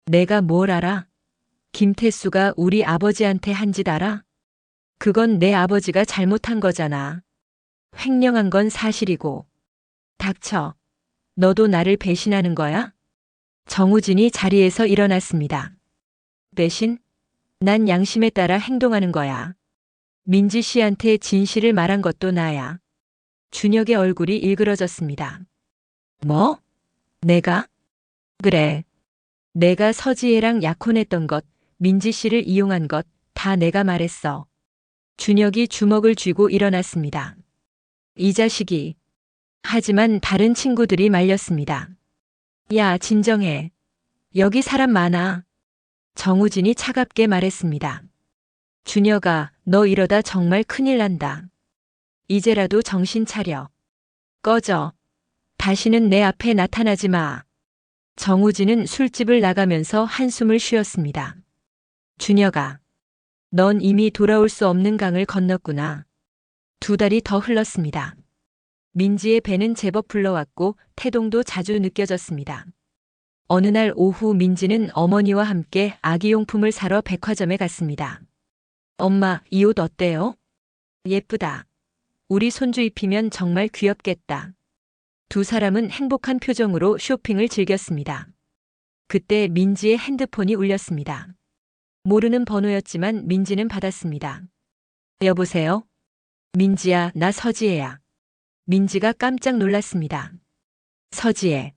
내가 뭘 알아? 김태수가 우리 아버지한테 한 짓 알아? 그건 내 아버지가 잘못한 거잖아. 횡령한 건 사실이고. 닥쳐. 너도 나를 배신하는 거야? 정우진이 자리에서 일어났습니다. 배신? 난 양심에 따라 행동하는 거야. 민지 씨한테 진실을 말한 것도 나야. 준혁의 얼굴이 일그러졌습니다. 뭐? 내가? 그래. 내가 서지혜랑 약혼했던 것, 민지 씨를 이용한 것, 다 내가 말했어. 준혁이 주먹을 쥐고 일어났습니다. 이 자식이. 하지만 다른 친구들이 말렸습니다. 야, 진정해. 여기 사람 많아. 정우진이 차갑게 말했습니다. 준혁아, 너 이러다 정말 큰일 난다. 이제라도 정신 차려. 꺼져. 다시는 내 앞에 나타나지 마. 정우진은 술집을 나가면서 한숨을 쉬었습니다. 준혁아, 넌 이미 돌아올 수 없는 강을 건넜구나. 2달이 더 흘렀습니다. 민지의 배는 제법 불러왔고 태동도 자주 느껴졌습니다. 어느 날 오후 민지는 어머니와 함께 아기용품을 사러 백화점에 갔습니다. 엄마, 이 옷 어때요? 예쁘다. 우리 손주 입히면 정말 귀엽겠다. 두 사람은 행복한 표정으로 쇼핑을 즐겼습니다. 그때 민지의 핸드폰이 울렸습니다. 모르는 번호였지만 민지는 받았습니다. 여보세요? 민지야, 나 서지혜야. 민지가 깜짝 놀랐습니다. 서지혜.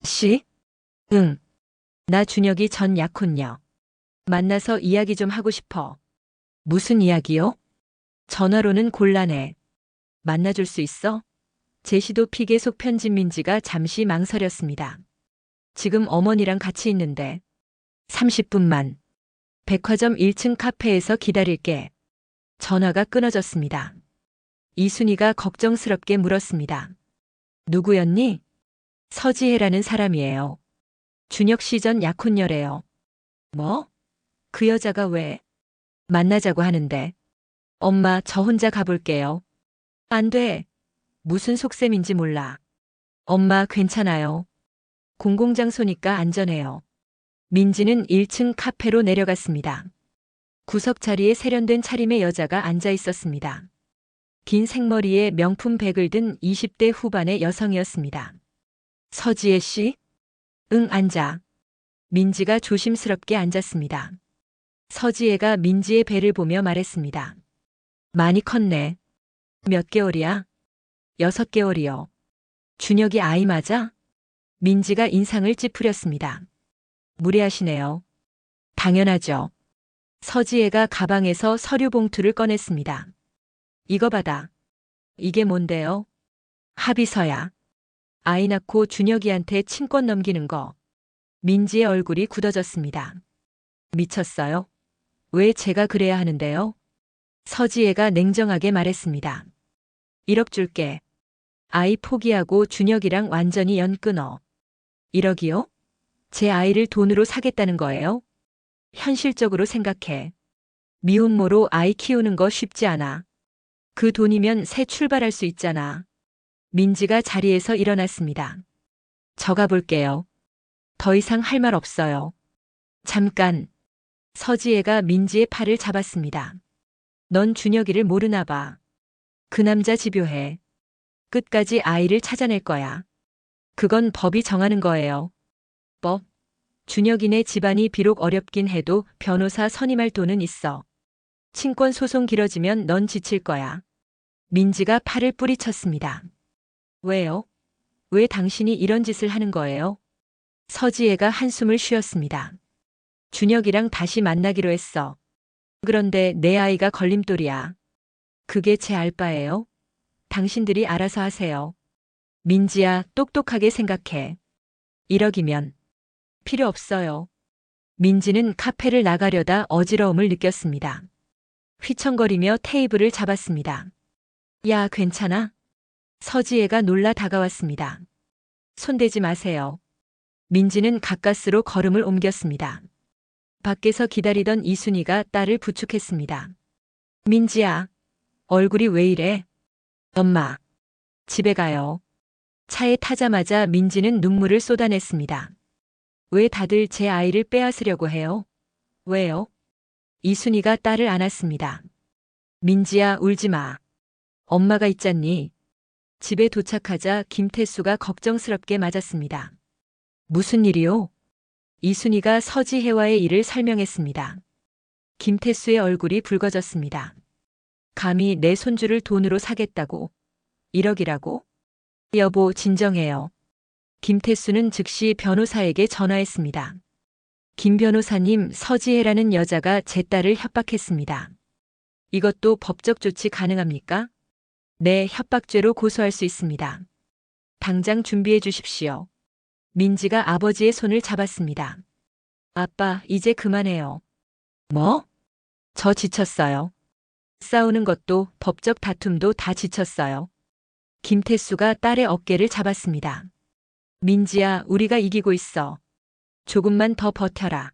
씨? 응. 나 준혁이 전 약혼녀. 만나서 이야기 좀 하고 싶어. 무슨 이야기요? 전화로는 곤란해. 만나줄 수 있어? 제시도 픽의 속 편집 민지가 잠시 망설였습니다. 지금 어머니랑 같이 있는데. 30분만. 백화점 1층 카페에서 기다릴게. 전화가 끊어졌습니다. 이순희가 걱정스럽게 물었습니다. 누구였니? 서지혜라는 사람이에요. 준혁 씨 전 약혼녀래요. 뭐? 그 여자가 왜? 만나자고 하는데. 엄마, 저 혼자 가볼게요. 안 돼. 무슨 속셈인지 몰라. 엄마, 괜찮아요. 공공장소니까 안전해요. 민지는 1층 카페로 내려갔습니다. 구석 자리에 세련된 차림의 여자가 앉아 있었습니다. 긴 생머리에 명품 백을 든 20대 후반의 여성이었습니다. 서지혜 씨? 응, 앉아. 민지가 조심스럽게 앉았습니다. 서지혜가 민지의 배를 보며 말했습니다. 많이 컸네. 몇 개월이야? 6개월이요. 준혁이 아이 맞아? 민지가 인상을 찌푸렸습니다. 무례하시네요. 당연하죠. 서지혜가 가방에서 서류 봉투를 꺼냈습니다. 이거 받아. 이게 뭔데요? 합의서야. 아이 낳고 준혁이한테 친권 넘기는 거. 민지의 얼굴이 굳어졌습니다. 미쳤어요? 왜 제가 그래야 하는데요? 서지혜가 냉정하게 말했습니다. 1억 줄게. 아이 포기하고 준혁이랑 완전히 연 끊어. 1억이요? 제 아이를 돈으로 사겠다는 거예요? 현실적으로 생각해. 미혼모로 아이 키우는 거 쉽지 않아. 그 돈이면 새 출발할 수 있잖아. 민지가 자리에서 일어났습니다. 저 가볼게요. 더 이상 할 말 없어요. 잠깐. 서지혜가 민지의 팔을 잡았습니다. 넌 준혁이를 모르나 봐. 그 남자 집요해. 끝까지 아이를 찾아낼 거야. 그건 법이 정하는 거예요. 법. 준혁이네 집안이 비록 어렵긴 해도 변호사 선임할 돈은 있어. 친권 소송 길어지면 넌 지칠 거야. 민지가 팔을 뿌리쳤습니다. 왜요? 왜 당신이 이런 짓을 하는 거예요? 서지혜가 한숨을 쉬었습니다. 준혁이랑 다시 만나기로 했어. 그런데 내 아이가 걸림돌이야. 그게 제 알바예요? 당신들이 알아서 하세요. 민지야, 똑똑하게 생각해. 1억이면 필요 없어요. 민지는 카페를 나가려다 어지러움을 느꼈습니다. 휘청거리며 테이블을 잡았습니다. 야, 괜찮아? 서지혜가 놀라 다가왔습니다. 손대지 마세요. 민지는 가까스로 걸음을 옮겼습니다. 밖에서 기다리던 이순희가 딸을 부축했습니다. 민지야, 얼굴이 왜 이래? 엄마, 집에 가요. 차에 타자마자 민지는 눈물을 쏟아냈습니다. 왜 다들 제 아이를 빼앗으려고 해요? 왜요? 이순희가 딸을 안았습니다. 민지야, 울지 마. 엄마가 있잖니. 집에 도착하자 김태수가 걱정스럽게 맞았습니다. 무슨 일이요? 이순희가 서지혜와의 일을 설명했습니다. 김태수의 얼굴이 붉어졌습니다. 감히 내 손주를 돈으로 사겠다고? 1억이라고? 여보, 진정해요. 김태수는 즉시 변호사에게 전화했습니다. 김 변호사님, 서지혜라는 여자가 제 딸을 협박했습니다. 이것도 법적 조치 가능합니까? 네, 협박죄로 고소할 수 있습니다. 당장 준비해 주십시오. 민지가 아버지의 손을 잡았습니다. 아빠, 이제 그만해요. 뭐? 저 지쳤어요. 싸우는 것도 법적 다툼도 다 지쳤어요. 김태수가 딸의 어깨를 잡았습니다. 민지야, 우리가 이기고 있어. 조금만 더 버텨라.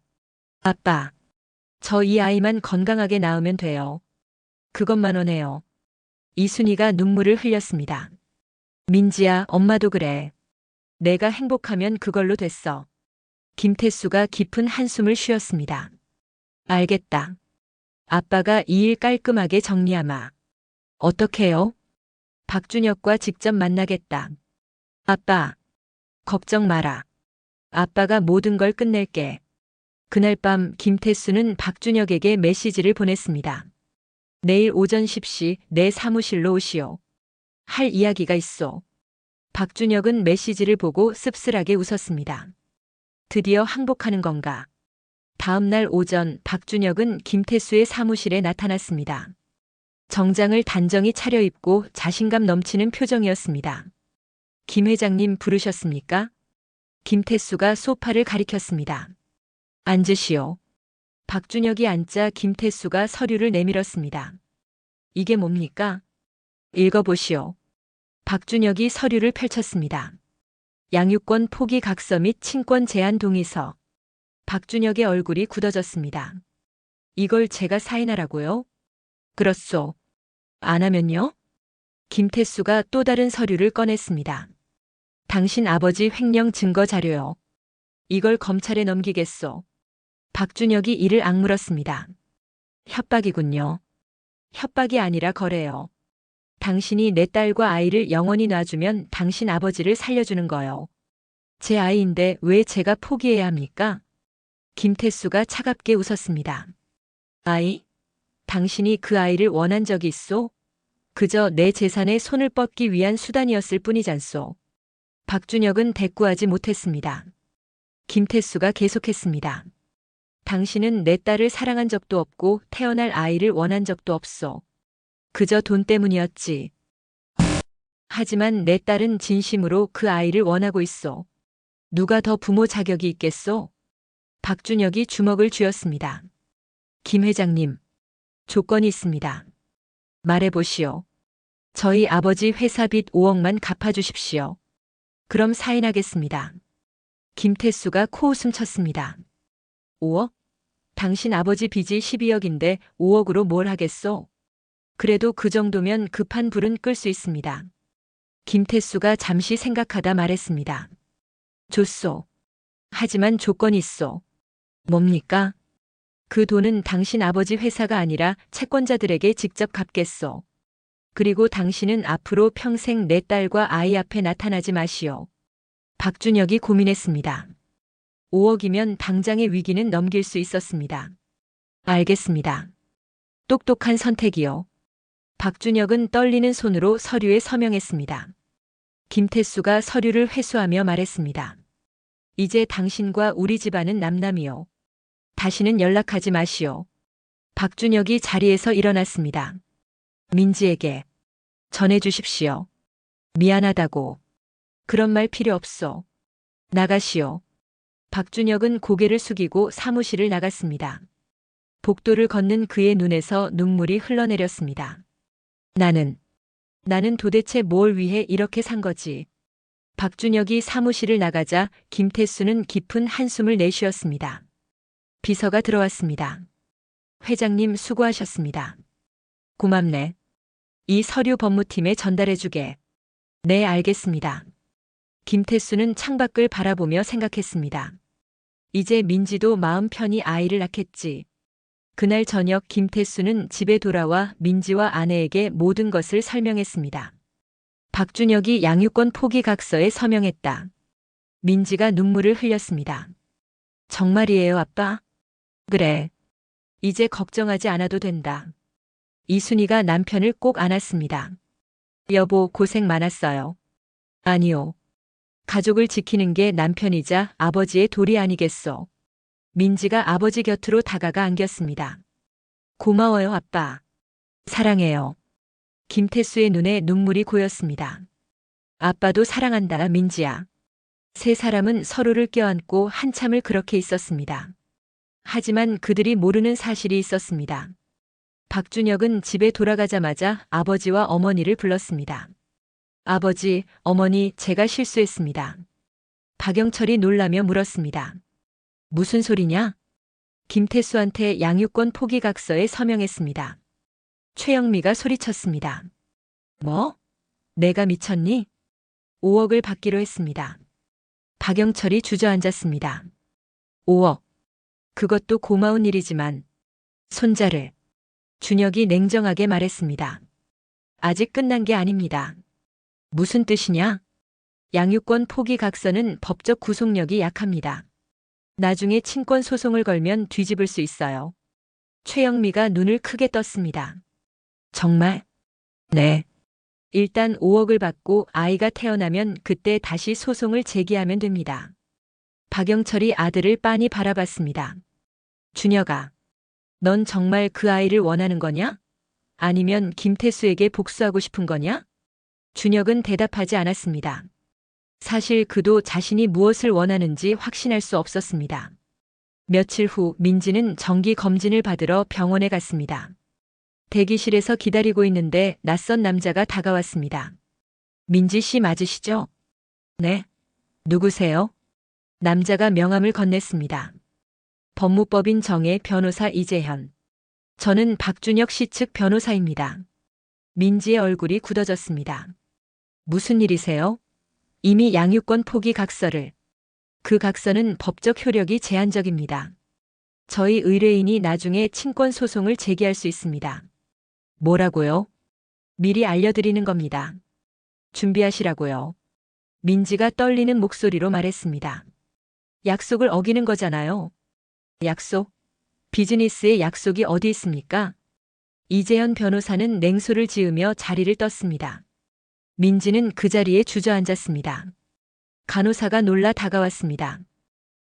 아빠, 저 이 아이만 건강하게 낳으면 돼요. 그것만 원해요. 이순희가 눈물을 흘렸습니다. 민지야, 엄마도 그래. 내가 행복하면 그걸로 됐어. 김태수가 깊은 한숨을 쉬었습니다. 알겠다. 아빠가 이 일 깔끔하게 정리하마. 어떡해요? 박준혁과 직접 만나겠다. 아빠, 걱정 마라. 아빠가 모든 걸 끝낼게. 그날 밤 김태수는 박준혁에게 메시지를 보냈습니다. 내일 오전 10시 내 사무실로 오시오. 할 이야기가 있어. 박준혁은 메시지를 보고 씁쓸하게 웃었습니다. 드디어 항복하는 건가? 다음 날 오전 박준혁은 김태수의 사무실에 나타났습니다. 정장을 단정히 차려입고 자신감 넘치는 표정이었습니다. 김 회장님 부르셨습니까? 김태수가 소파를 가리켰습니다. 앉으시오. 박준혁이 앉자 김태수가 서류를 내밀었습니다. 이게 뭡니까? 읽어보시오. 박준혁이 서류를 펼쳤습니다. 양육권 포기 각서 및 친권 제한 동의서. 박준혁의 얼굴이 굳어졌습니다. 이걸 제가 사인하라고요? 그렇소. 안 하면요? 김태수가 또 다른 서류를 꺼냈습니다. 당신 아버지 횡령 증거 자료요. 이걸 검찰에 넘기겠소. 박준혁이 이를 악물었습니다. 협박이군요. 협박이 아니라 거래요. 당신이 내 딸과 아이를 영원히 놔주면 당신 아버지를 살려주는 거요. 제 아이인데 왜 제가 포기해야 합니까? 김태수가 차갑게 웃었습니다. 아이? 당신이 그 아이를 원한 적이 있소? 그저 내 재산에 손을 뻗기 위한 수단이었을 뿐이잖소. 박준혁은 대꾸하지 못했습니다. 김태수가 계속했습니다. 당신은 내 딸을 사랑한 적도 없고 태어날 아이를 원한 적도 없소. 그저 돈 때문이었지. 하지만 내 딸은 진심으로 그 아이를 원하고 있소. 누가 더 부모 자격이 있겠소? 박준혁이 주먹을 쥐었습니다. 김 회장님, 조건이 있습니다. 말해보시오. 저희 아버지 회사 빚 5억만 갚아주십시오. 그럼 사인하겠습니다. 김태수가 코웃음 쳤습니다. 5억? 당신 아버지 빚이 12억인데 5억으로 뭘 하겠소? 그래도 그 정도면 급한 불은 끌 수 있습니다. 김태수가 잠시 생각하다 말했습니다. 좋소. 하지만 조건이 있소. 뭡니까? 그 돈은 당신 아버지 회사가 아니라 채권자들에게 직접 갚겠소. 그리고 당신은 앞으로 평생 내 딸과 아이 앞에 나타나지 마시오. 박준혁이 고민했습니다. 5억이면 당장의 위기는 넘길 수 있었습니다. 알겠습니다. 똑똑한 선택이요. 박준혁은 떨리는 손으로 서류에 서명했습니다. 김태수가 서류를 회수하며 말했습니다. 이제 당신과 우리 집안은 남남이요. 다시는 연락하지 마시오. 박준혁이 자리에서 일어났습니다. 민지에게 전해주십시오. 미안하다고. 그런 말 필요 없어. 나가시오. 박준혁은 고개를 숙이고 사무실을 나갔습니다. 복도를 걷는 그의 눈에서 눈물이 흘러내렸습니다. 나는 도대체 뭘 위해 이렇게 산 거지? 박준혁이 사무실을 나가자 김태수는 깊은 한숨을 내쉬었습니다. 비서가 들어왔습니다. 회장님 수고하셨습니다. 고맙네. 이 서류 법무팀에 전달해주게. 네, 알겠습니다. 김태수는 창밖을 바라보며 생각했습니다. 이제 민지도 마음 편히 아이를 낳겠지. 그날 저녁 김태수는 집에 돌아와 민지와 아내에게 모든 것을 설명했습니다. 박준혁이 양육권 포기 각서에 서명했다. 민지가 눈물을 흘렸습니다. 정말이에요, 아빠? 그래. 이제 걱정하지 않아도 된다. 이순이가 남편을 꼭 안았습니다. 여보, 고생 많았어요. 아니요. 가족을 지키는 게 남편이자 아버지의 도리 아니겠소. 민지가 아버지 곁으로 다가가 안겼습니다. 고마워요, 아빠. 사랑해요. 김태수의 눈에 눈물이 고였습니다. 아빠도 사랑한다, 민지야. 세 사람은 서로를 껴안고 한참을 그렇게 있었습니다. 하지만 그들이 모르는 사실이 있었습니다. 박준혁은 집에 돌아가자마자 아버지와 어머니를 불렀습니다. 아버지, 어머니, 제가 실수했습니다. 박영철이 놀라며 물었습니다. 무슨 소리냐? 김태수한테 양육권 포기 각서에 서명했습니다. 최영미가 소리쳤습니다. 뭐? 내가 미쳤니? 5억을 받기로 했습니다. 박영철이 주저앉았습니다. 5억. 그것도 고마운 일이지만 손자를. 준혁이 냉정하게 말했습니다. 아직 끝난 게 아닙니다. 무슨 뜻이냐? 양육권 포기 각서는 법적 구속력이 약합니다. 나중에 친권 소송을 걸면 뒤집을 수 있어요. 최영미가 눈을 크게 떴습니다. 정말? 네. 일단 5억을 받고 아이가 태어나면 그때 다시 소송을 제기하면 됩니다. 박영철이 아들을 빤히 바라봤습니다. 준혁아, 넌 정말 그 아이를 원하는 거냐? 아니면 김태수에게 복수하고 싶은 거냐? 준혁은 대답하지 않았습니다. 사실 그도 자신이 무엇을 원하는지 확신할 수 없었습니다. 며칠 후 민지는 정기 검진을 받으러 병원에 갔습니다. 대기실에서 기다리고 있는데 낯선 남자가 다가왔습니다. 민지 씨 맞으시죠? 네. 누구세요? 남자가 명함을 건넸습니다. 법무법인 정의 변호사 이재현. 저는 박준혁 씨 측 변호사입니다. 민지의 얼굴이 굳어졌습니다. 무슨 일이세요? 이미 양육권 포기 각서를. 그 각서는 법적 효력이 제한적입니다. 저희 의뢰인이 나중에 친권 소송을 제기할 수 있습니다. 뭐라고요? 미리 알려드리는 겁니다. 준비하시라고요. 민지가 떨리는 목소리로 말했습니다. 약속을 어기는 거잖아요. 약속? 비즈니스에 약속이 어디 있습니까? 이재현 변호사는 냉소를 지으며 자리를 떴습니다. 민지는 그 자리에 주저앉았습니다. 간호사가 놀라 다가왔습니다.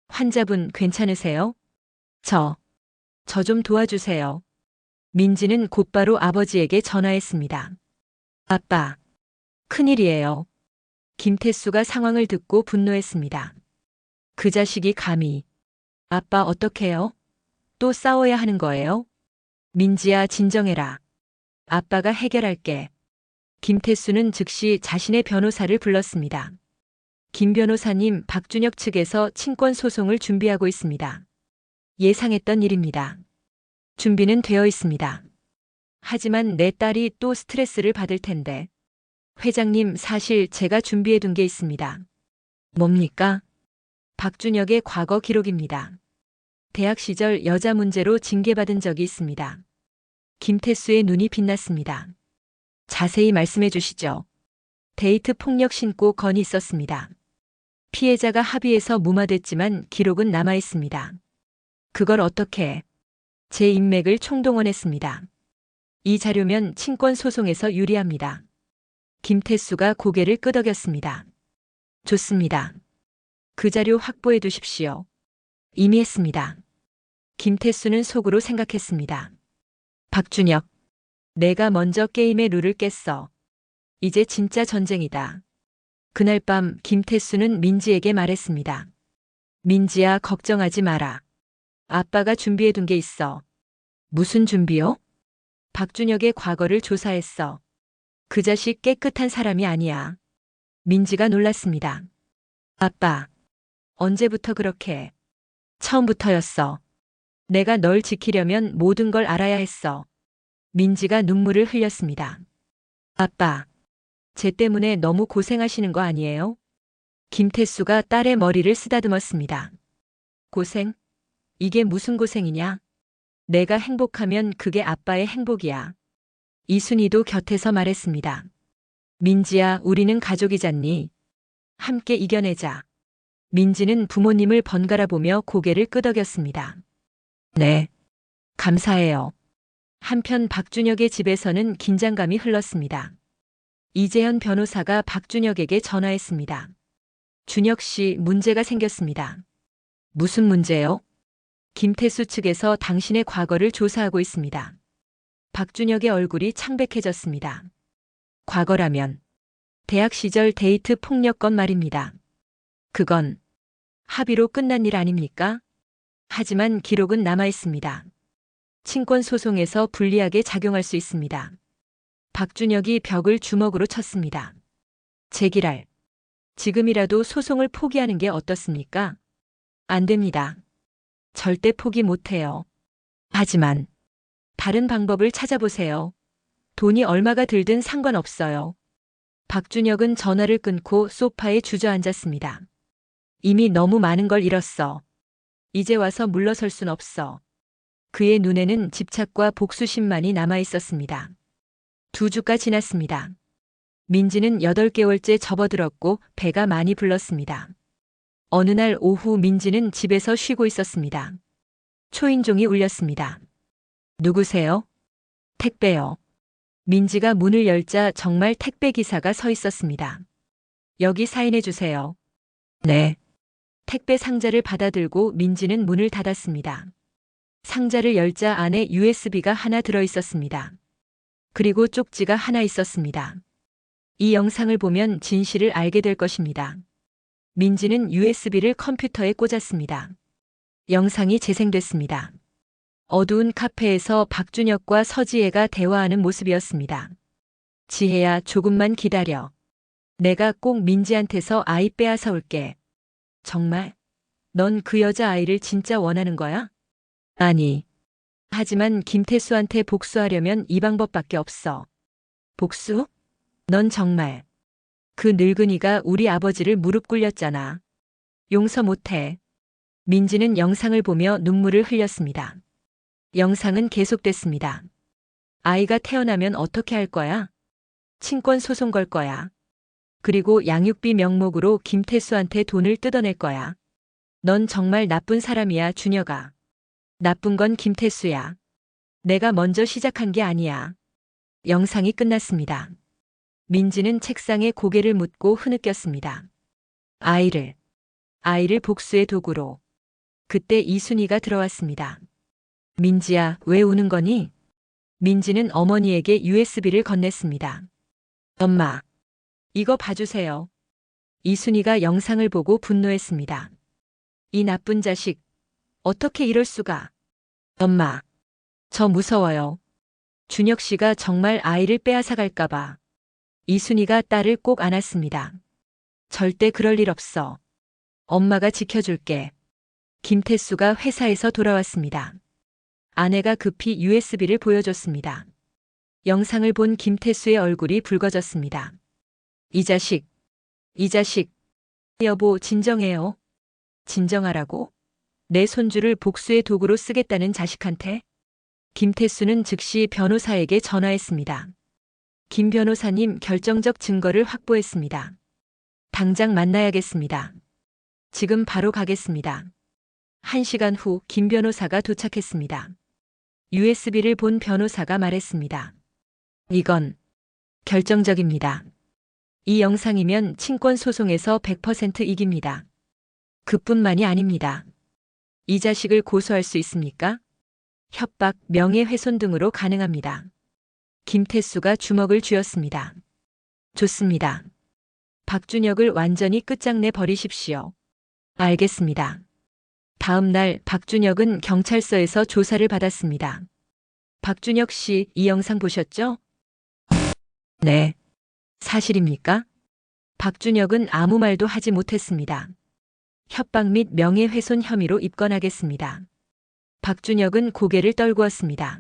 환자분 괜찮으세요? 저 좀 도와주세요. 민지는 곧바로 아버지에게 전화했습니다. 아빠, 큰일이에요. 김태수가 상황을 듣고 분노했습니다. 그 자식이 감히. 아빠 어떡해요? 또 싸워야 하는 거예요? 민지야 진정해라. 아빠가 해결할게. 김태수는 즉시 자신의 변호사를 불렀습니다. 김 변호사님, 박준혁 측에서 친권 소송을 준비하고 있습니다. 예상했던 일입니다. 준비는 되어 있습니다. 하지만 내 딸이 또 스트레스를 받을 텐데. 회장님, 사실 제가 준비해 둔 게 있습니다. 뭡니까? 박준혁의 과거 기록입니다. 대학 시절 여자 문제로 징계받은 적이 있습니다. 김태수의 눈이 빛났습니다. 자세히 말씀해 주시죠. 데이트 폭력 신고 건이 있었습니다. 피해자가 합의해서 무마됐지만 기록은 남아 있습니다. 그걸 어떻게? 제 인맥을 총동원했습니다. 이 자료면 친권 소송에서 유리합니다. 김태수가 고개를 끄덕였습니다. 좋습니다. 그 자료 확보해 두십시오. 이미 했습니다. 김태수는 속으로 생각했습니다. 박준혁, 내가 먼저 게임의 룰을 깼어. 이제 진짜 전쟁이다. 그날 밤 김태수는 민지에게 말했습니다. 민지야, 걱정하지 마라. 아빠가 준비해 둔 게 있어. 무슨 준비요? 박준혁의 과거를 조사했어. 그 자식 깨끗한 사람이 아니야. 민지가 놀랐습니다. 아빠, 언제부터 그렇게? 처음부터였어. 내가 널 지키려면 모든 걸 알아야 했어. 민지가 눈물을 흘렸습니다. 아빠, 쟤 때문에 너무 고생하시는 거 아니에요? 김태수가 딸의 머리를 쓰다듬었습니다. 고생? 이게 무슨 고생이냐? 내가 행복하면 그게 아빠의 행복이야. 이순희도 곁에서 말했습니다. 민지야, 우리는 가족이잖니. 함께 이겨내자. 민지는 부모님을 번갈아 보며 고개를 끄덕였습니다. 네, 감사해요. 한편 박준혁의 집에서는 긴장감이 흘렀습니다. 이재현 변호사가 박준혁에게 전화했습니다. 준혁 씨, 문제가 생겼습니다. 무슨 문제요? 김태수 측에서 당신의 과거를 조사하고 있습니다. 박준혁의 얼굴이 창백해졌습니다. 과거라면 대학 시절 데이트 폭력건 말입니다. 그건 합의로 끝난 일 아닙니까? 하지만 기록은 남아 있습니다. 친권 소송에서 불리하게 작용할 수 있습니다. 박준혁이 벽을 주먹으로 쳤습니다. 제기랄. 지금이라도 소송을 포기하는 게 어떻습니까? 안 됩니다. 절대 포기 못해요. 하지만 다른 방법을 찾아보세요. 돈이 얼마가 들든 상관없어요. 박준혁은 전화를 끊고 소파에 주저앉았습니다. 이미 너무 많은 걸 잃었어. 이제 와서 물러설 순 없어. 그의 눈에는 집착과 복수심만이 남아 있었습니다. 2주가 지났습니다. 민지는 8개월째 접어들었고 배가 많이 불렀습니다. 어느 날 오후 민지는 집에서 쉬고 있었습니다. 초인종이 울렸습니다. 누구세요? 택배요. 민지가 문을 열자 정말 택배 기사가 서 있었습니다. 여기 사인해 주세요. 네. 택배 상자를 받아들고 민지는 문을 닫았습니다. 상자를 열자 안에 USB가 하나 들어 있었습니다. 그리고 쪽지가 하나 있었습니다. 이 영상을 보면 진실을 알게 될 것입니다. 민지는 USB를 컴퓨터에 꽂았습니다. 영상이 재생됐습니다. 어두운 카페에서 박준혁과 서지혜가 대화하는 모습이었습니다. 지혜야, 조금만 기다려. 내가 꼭 민지한테서 아이 빼앗아 올게. 정말? 넌 그 여자아이를 진짜 원하는 거야? 아니. 하지만 김태수한테 복수하려면 이 방법밖에 없어. 복수? 넌 정말. 그 늙은이가 우리 아버지를 무릎 꿇렸잖아. 용서 못해. 민지는 영상을 보며 눈물을 흘렸습니다. 영상은 계속됐습니다. 아이가 태어나면 어떻게 할 거야? 친권 소송 걸 거야. 그리고 양육비 명목으로 김태수한테 돈을 뜯어낼 거야. 넌 정말 나쁜 사람이야, 준혁아. 나쁜 건 김태수야. 내가 먼저 시작한 게 아니야. 영상이 끝났습니다. 민지는 책상에 고개를 묻고 흐느꼈습니다. 아이를 복수의 도구로. 그때 이순이가 들어왔습니다. 민지야, 왜 우는 거니? 민지는 어머니에게 USB를 건넸습니다. 엄마, 이거 봐주세요. 이순이가 영상을 보고 분노했습니다. 이 나쁜 자식, 어떻게 이럴 수가? 엄마, 저 무서워요. 준혁 씨가 정말 아이를 빼앗아 갈까봐. 이순이가 딸을 꼭 안았습니다. 절대 그럴 일 없어. 엄마가 지켜줄게. 김태수가 회사에서 돌아왔습니다. 아내가 급히 USB를 보여줬습니다. 영상을 본 김태수의 얼굴이 붉어졌습니다. 이 자식. 여보, 진정해요. 진정하라고? 내 손주를 복수의 도구로 쓰겠다는 자식한테? 김태수는 즉시 변호사에게 전화했습니다. 김 변호사님, 결정적 증거를 확보했습니다. 당장 만나야겠습니다. 지금 바로 가겠습니다. 1시간 후 김 변호사가 도착했습니다. USB를 본 변호사가 말했습니다. 이건 결정적입니다. 이 영상이면 친권 소송에서 100% 이깁니다. 그뿐만이 아닙니다. 이 자식을 고소할 수 있습니까? 협박, 명예훼손 등으로 가능합니다. 김태수가 주먹을 쥐었습니다. 좋습니다. 박준혁을 완전히 끝장내 버리십시오. 알겠습니다. 다음 날 박준혁은 경찰서에서 조사를 받았습니다. 박준혁 씨, 이 영상 보셨죠? 네. 사실입니까? 박준혁은 아무 말도 하지 못했습니다. 협박 및 명예훼손 혐의로 입건하겠습니다. 박준혁은 고개를 떨구었습니다.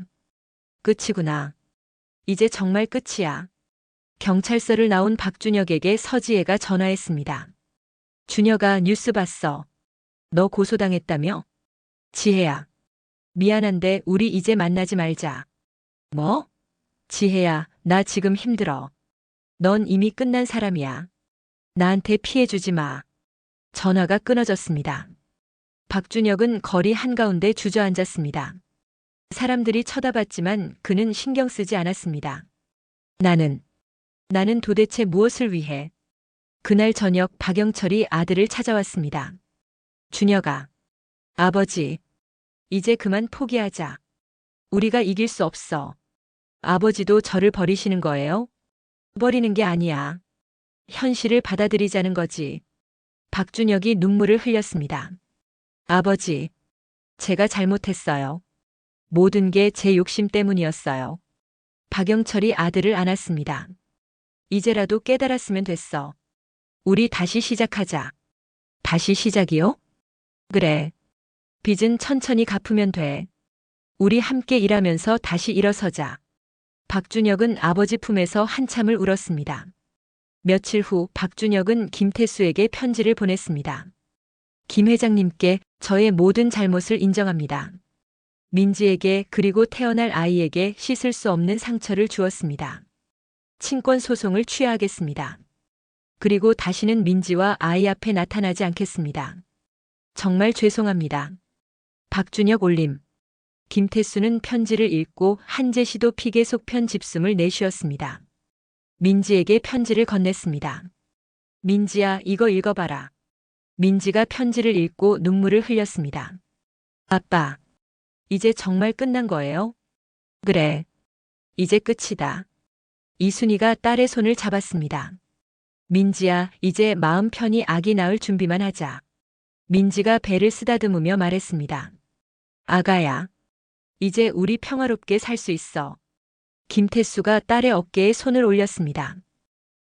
끝이구나. 이제 정말 끝이야. 경찰서를 나온 박준혁에게 서지혜가 전화했습니다. 준혁아, 뉴스 봤어. 너 고소당했다며? 지혜야. 미안한데 우리 이제 만나지 말자. 뭐? 지혜야, 나 지금 힘들어. 넌 이미 끝난 사람이야. 나한테 피해 주지 마. 전화가 끊어졌습니다. 박준혁은 거리 한가운데 주저앉았습니다. 사람들이 쳐다봤지만 그는 신경 쓰지 않았습니다. 나는 도대체 무엇을 위해? 그날 저녁 박영철이 아들을 찾아왔습니다. 준혁아, 아버지, 이제 그만 포기하자. 우리가 이길 수 없어. 아버지도 저를 버리시는 거예요? 버리는 게 아니야. 현실을 받아들이자는 거지. 박준혁이 눈물을 흘렸습니다. 아버지, 제가 잘못했어요. 모든 게 제 욕심 때문이었어요. 박영철이 아들을 안았습니다. 이제라도 깨달았으면 됐어. 우리 다시 시작하자. 다시 시작이요? 그래. 빚은 천천히 갚으면 돼. 우리 함께 일하면서 다시 일어서자. 박준혁은 아버지 품에서 한참을 울었습니다. 며칠 후 박준혁은 김태수에게 편지를 보냈습니다. 김 회장님께 저의 모든 잘못을 인정합니다. 민지에게 그리고 태어날 아이에게 씻을 수 없는 상처를 주었습니다. 친권 소송을 취하하겠습니다. 그리고 다시는 민지와 아이 앞에 나타나지 않겠습니다. 정말 죄송합니다. 박준혁 올림. 김태수는 편지를 읽고 한재시도 피계 속편 집숨을 내쉬었습니다. 민지에게 편지를 건넸습니다. 민지야, 이거 읽어봐라. 민지가 편지를 읽고 눈물을 흘렸습니다. 아빠, 이제 정말 끝난 거예요? 그래. 이제 끝이다. 이순이가 딸의 손을 잡았습니다. 민지야, 이제 마음 편히 아기 낳을 준비만 하자. 민지가 배를 쓰다듬으며 말했습니다. 아가야, 이제 우리 평화롭게 살 수 있어. 김태수가 딸의 어깨에 손을 올렸습니다.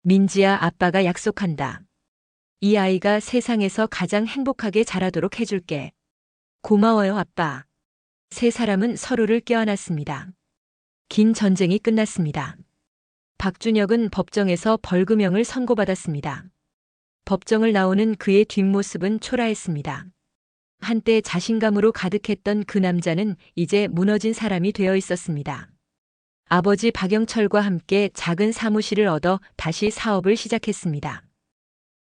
민지야, 아빠가 약속한다. 이 아이가 세상에서 가장 행복하게 자라도록 해줄게. 고마워요, 아빠. 세 사람은 서로를 껴안았습니다. 긴 전쟁이 끝났습니다. 박준혁은 법정에서 벌금형을 선고받았습니다. 법정을 나오는 그의 뒷모습은 초라했습니다. 한때 자신감으로 가득했던 그 남자는 이제 무너진 사람이 되어 있었습니다. 아버지 박영철과 함께 작은 사무실을 얻어 다시 사업을 시작했습니다.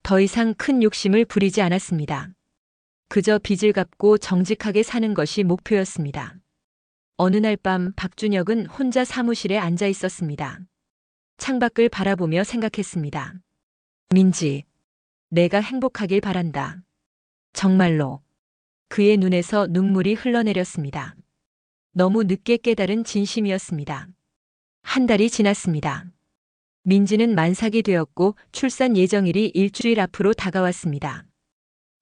더 이상 큰 욕심을 부리지 않았습니다. 그저 빚을 갚고 정직하게 사는 것이 목표였습니다. 어느 날 밤 박준혁은 혼자 사무실에 앉아 있었습니다. 창밖을 바라보며 생각했습니다. 민지, 내가 행복하길 바란다. 정말로. 그의 눈에서 눈물이 흘러내렸습니다. 너무 늦게 깨달은 진심이었습니다. 한 달이 지났습니다. 민지는 만삭이 되었고 출산 예정일이 일주일 앞으로 다가왔습니다.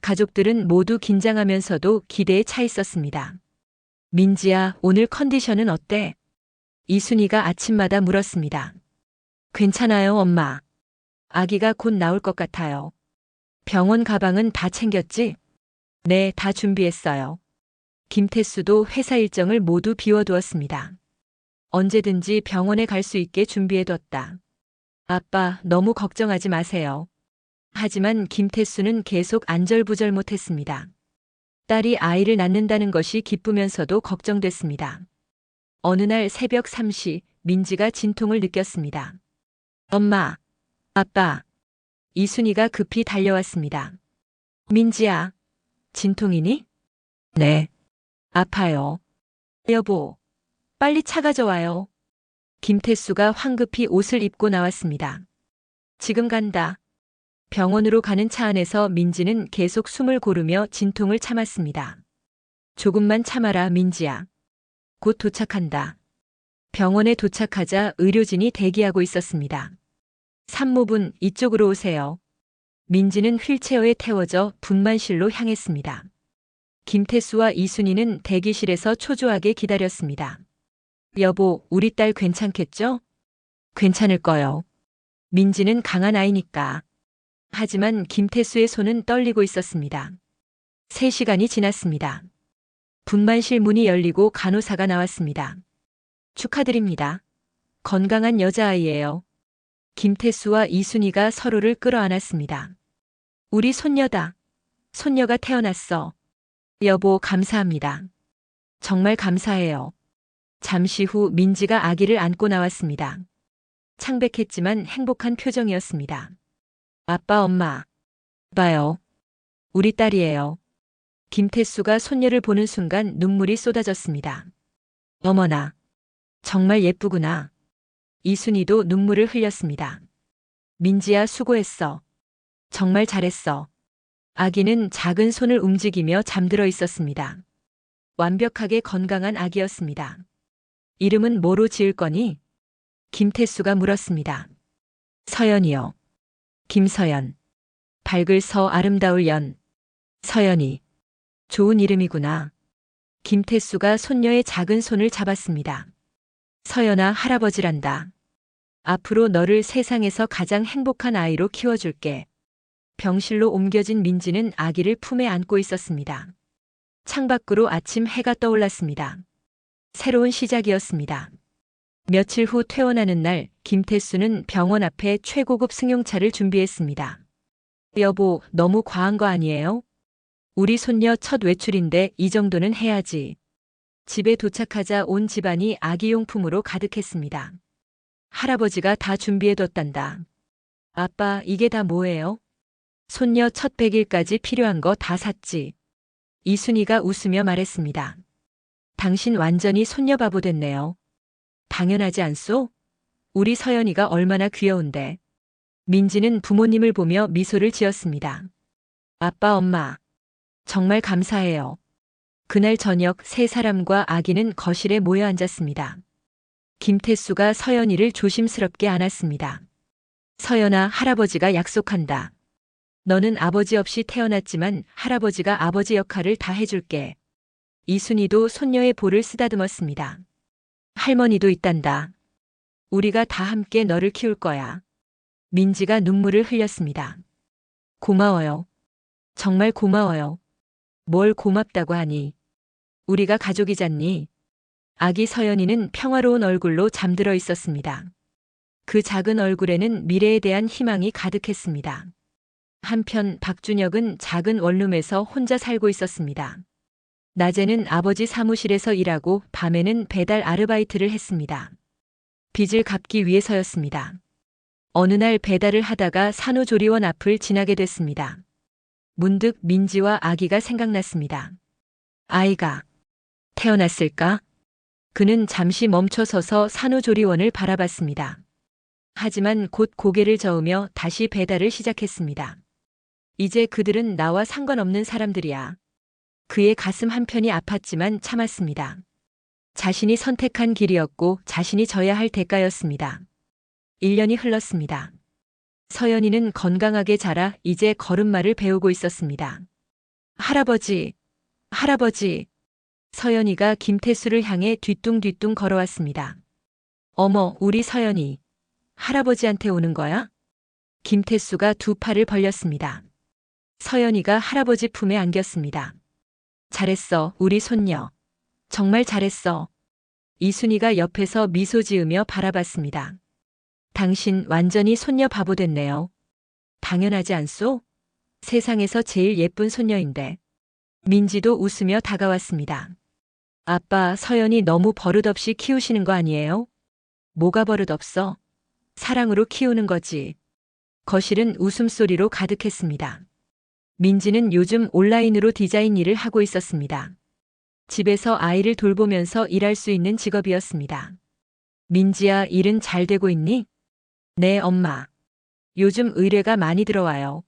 가족들은 모두 긴장하면서도 기대에 차 있었습니다. 민지야, 오늘 컨디션은 어때? 이순이가 아침마다 물었습니다. 괜찮아요, 엄마. 아기가 곧 나올 것 같아요. 병원 가방은 다 챙겼지? 네, 다 준비했어요. 김태수도 회사 일정을 모두 비워두었습니다. 언제든지 병원에 갈 수 있게 준비해뒀다. 아빠, 너무 걱정하지 마세요. 하지만 김태수는 계속 안절부절 못했습니다. 딸이 아이를 낳는다는 것이 기쁘면서도 걱정됐습니다. 어느 날 새벽 3시 민지가 진통을 느꼈습니다. 엄마, 아빠. 이순이가 급히 달려왔습니다. 민지야, 진통이니? 네. 아파요. 여보, 빨리 차 가져와요. 김태수가 황급히 옷을 입고 나왔습니다. 지금 간다. 병원으로 가는 차 안에서 민지는 계속 숨을 고르며 진통을 참았습니다. 조금만 참아라, 민지야. 곧 도착한다. 병원에 도착하자 의료진이 대기하고 있었습니다. 산모분, 이쪽으로 오세요. 민지는 휠체어에 태워져 분만실로 향했습니다. 김태수와 이순이는 대기실에서 초조하게 기다렸습니다. 여보, 우리 딸 괜찮겠죠? 괜찮을 거요. 민지는 강한 아이니까. 하지만 김태수의 손은 떨리고 있었습니다. 3시간이 지났습니다. 분만실 문이 열리고 간호사가 나왔습니다. 축하드립니다. 건강한 여자아이예요. 김태수와 이순이가 서로를 끌어안았습니다. 우리 손녀다. 손녀가 태어났어. 여보, 감사합니다. 정말 감사해요. 잠시 후 민지가 아기를 안고 나왔습니다. 창백했지만 행복한 표정이었습니다. 아빠, 엄마. 봐요. 우리 딸이에요. 김태수가 손녀를 보는 순간 눈물이 쏟아졌습니다. 어머나. 정말 예쁘구나. 이순이도 눈물을 흘렸습니다. 민지야, 수고했어. 정말 잘했어. 아기는 작은 손을 움직이며 잠들어 있었습니다. 완벽하게 건강한 아기였습니다. 이름은 뭐로 지을 거니? 김태수가 물었습니다. 서연이요. 김서연. 밝을 서 아름다울 연. 서연이. 좋은 이름이구나. 김태수가 손녀의 작은 손을 잡았습니다. 서연아, 할아버지란다. 앞으로 너를 세상에서 가장 행복한 아이로 키워줄게. 병실로 옮겨진 민지는 아기를 품에 안고 있었습니다. 창밖으로 아침 해가 떠올랐습니다. 새로운 시작이었습니다. 며칠 후 퇴원하는 날 김태수는 병원 앞에 최고급 승용차를 준비했습니다. 여보, 너무 과한 거 아니에요? 우리 손녀 첫 외출인데 이 정도는 해야지. 집에 도착하자 온 집안이 아기용품으로 가득했습니다. 할아버지가 다 준비해뒀단다. 아빠, 이게 다 뭐예요? 손녀 첫 100일까지 필요한 거 다 샀지. 이순이가 웃으며 말했습니다. 당신 완전히 손녀 바보 됐네요. 당연하지 않소? 우리 서연이가 얼마나 귀여운데. 민지는 부모님을 보며 미소를 지었습니다. 아빠, 엄마. 정말 감사해요. 그날 저녁 세 사람과 아기는 거실에 모여 앉았습니다. 김태수가 서연이를 조심스럽게 안았습니다. 서연아, 할아버지가 약속한다. 너는 아버지 없이 태어났지만 할아버지가 아버지 역할을 다 해줄게. 이순이도 손녀의 볼을 쓰다듬었습니다. 할머니도 있단다. 우리가 다 함께 너를 키울 거야. 민지가 눈물을 흘렸습니다. 고마워요. 정말 고마워요. 뭘 고맙다고 하니. 우리가 가족이잖니. 아기 서연이는 평화로운 얼굴로 잠들어 있었습니다. 그 작은 얼굴에는 미래에 대한 희망이 가득했습니다. 한편 박준혁은 작은 원룸에서 혼자 살고 있었습니다. 낮에는 아버지 사무실에서 일하고 밤에는 배달 아르바이트를 했습니다. 빚을 갚기 위해서였습니다. 어느 날 배달을 하다가 산후조리원 앞을 지나게 됐습니다. 문득 민지와 아기가 생각났습니다. 아이가 태어났을까? 그는 잠시 멈춰서서 산후조리원을 바라봤습니다. 하지만 곧 고개를 저으며 다시 배달을 시작했습니다. 이제 그들은 나와 상관없는 사람들이야. 그의 가슴 한편이 아팠지만 참았습니다. 자신이 선택한 길이었고 자신이 져야 할 대가였습니다. 1년이 흘렀습니다. 서연이는 건강하게 자라 이제 걸음마를 배우고 있었습니다. 할아버지, 할아버지. 서연이가 김태수를 향해 뒤뚱뒤뚱 걸어왔습니다. 어머, 우리 서연이. 할아버지한테 오는 거야? 김태수가 두 팔을 벌렸습니다. 서연이가 할아버지 품에 안겼습니다. 잘했어, 우리 손녀. 정말 잘했어. 이순이가 옆에서 미소 지으며 바라봤습니다. 당신 완전히 손녀 바보 됐네요. 당연하지 않소? 세상에서 제일 예쁜 손녀인데. 민지도 웃으며 다가왔습니다. 아빠, 서연이 너무 버릇없이 키우시는 거 아니에요? 뭐가 버릇없어? 사랑으로 키우는 거지. 거실은 웃음소리로 가득했습니다. 민지는 요즘 온라인으로 디자인 일을 하고 있었습니다. 집에서 아이를 돌보면서 일할 수 있는 직업이었습니다. 민지야, 일은 잘 되고 있니? 네, 엄마. 요즘 의뢰가 많이 들어와요.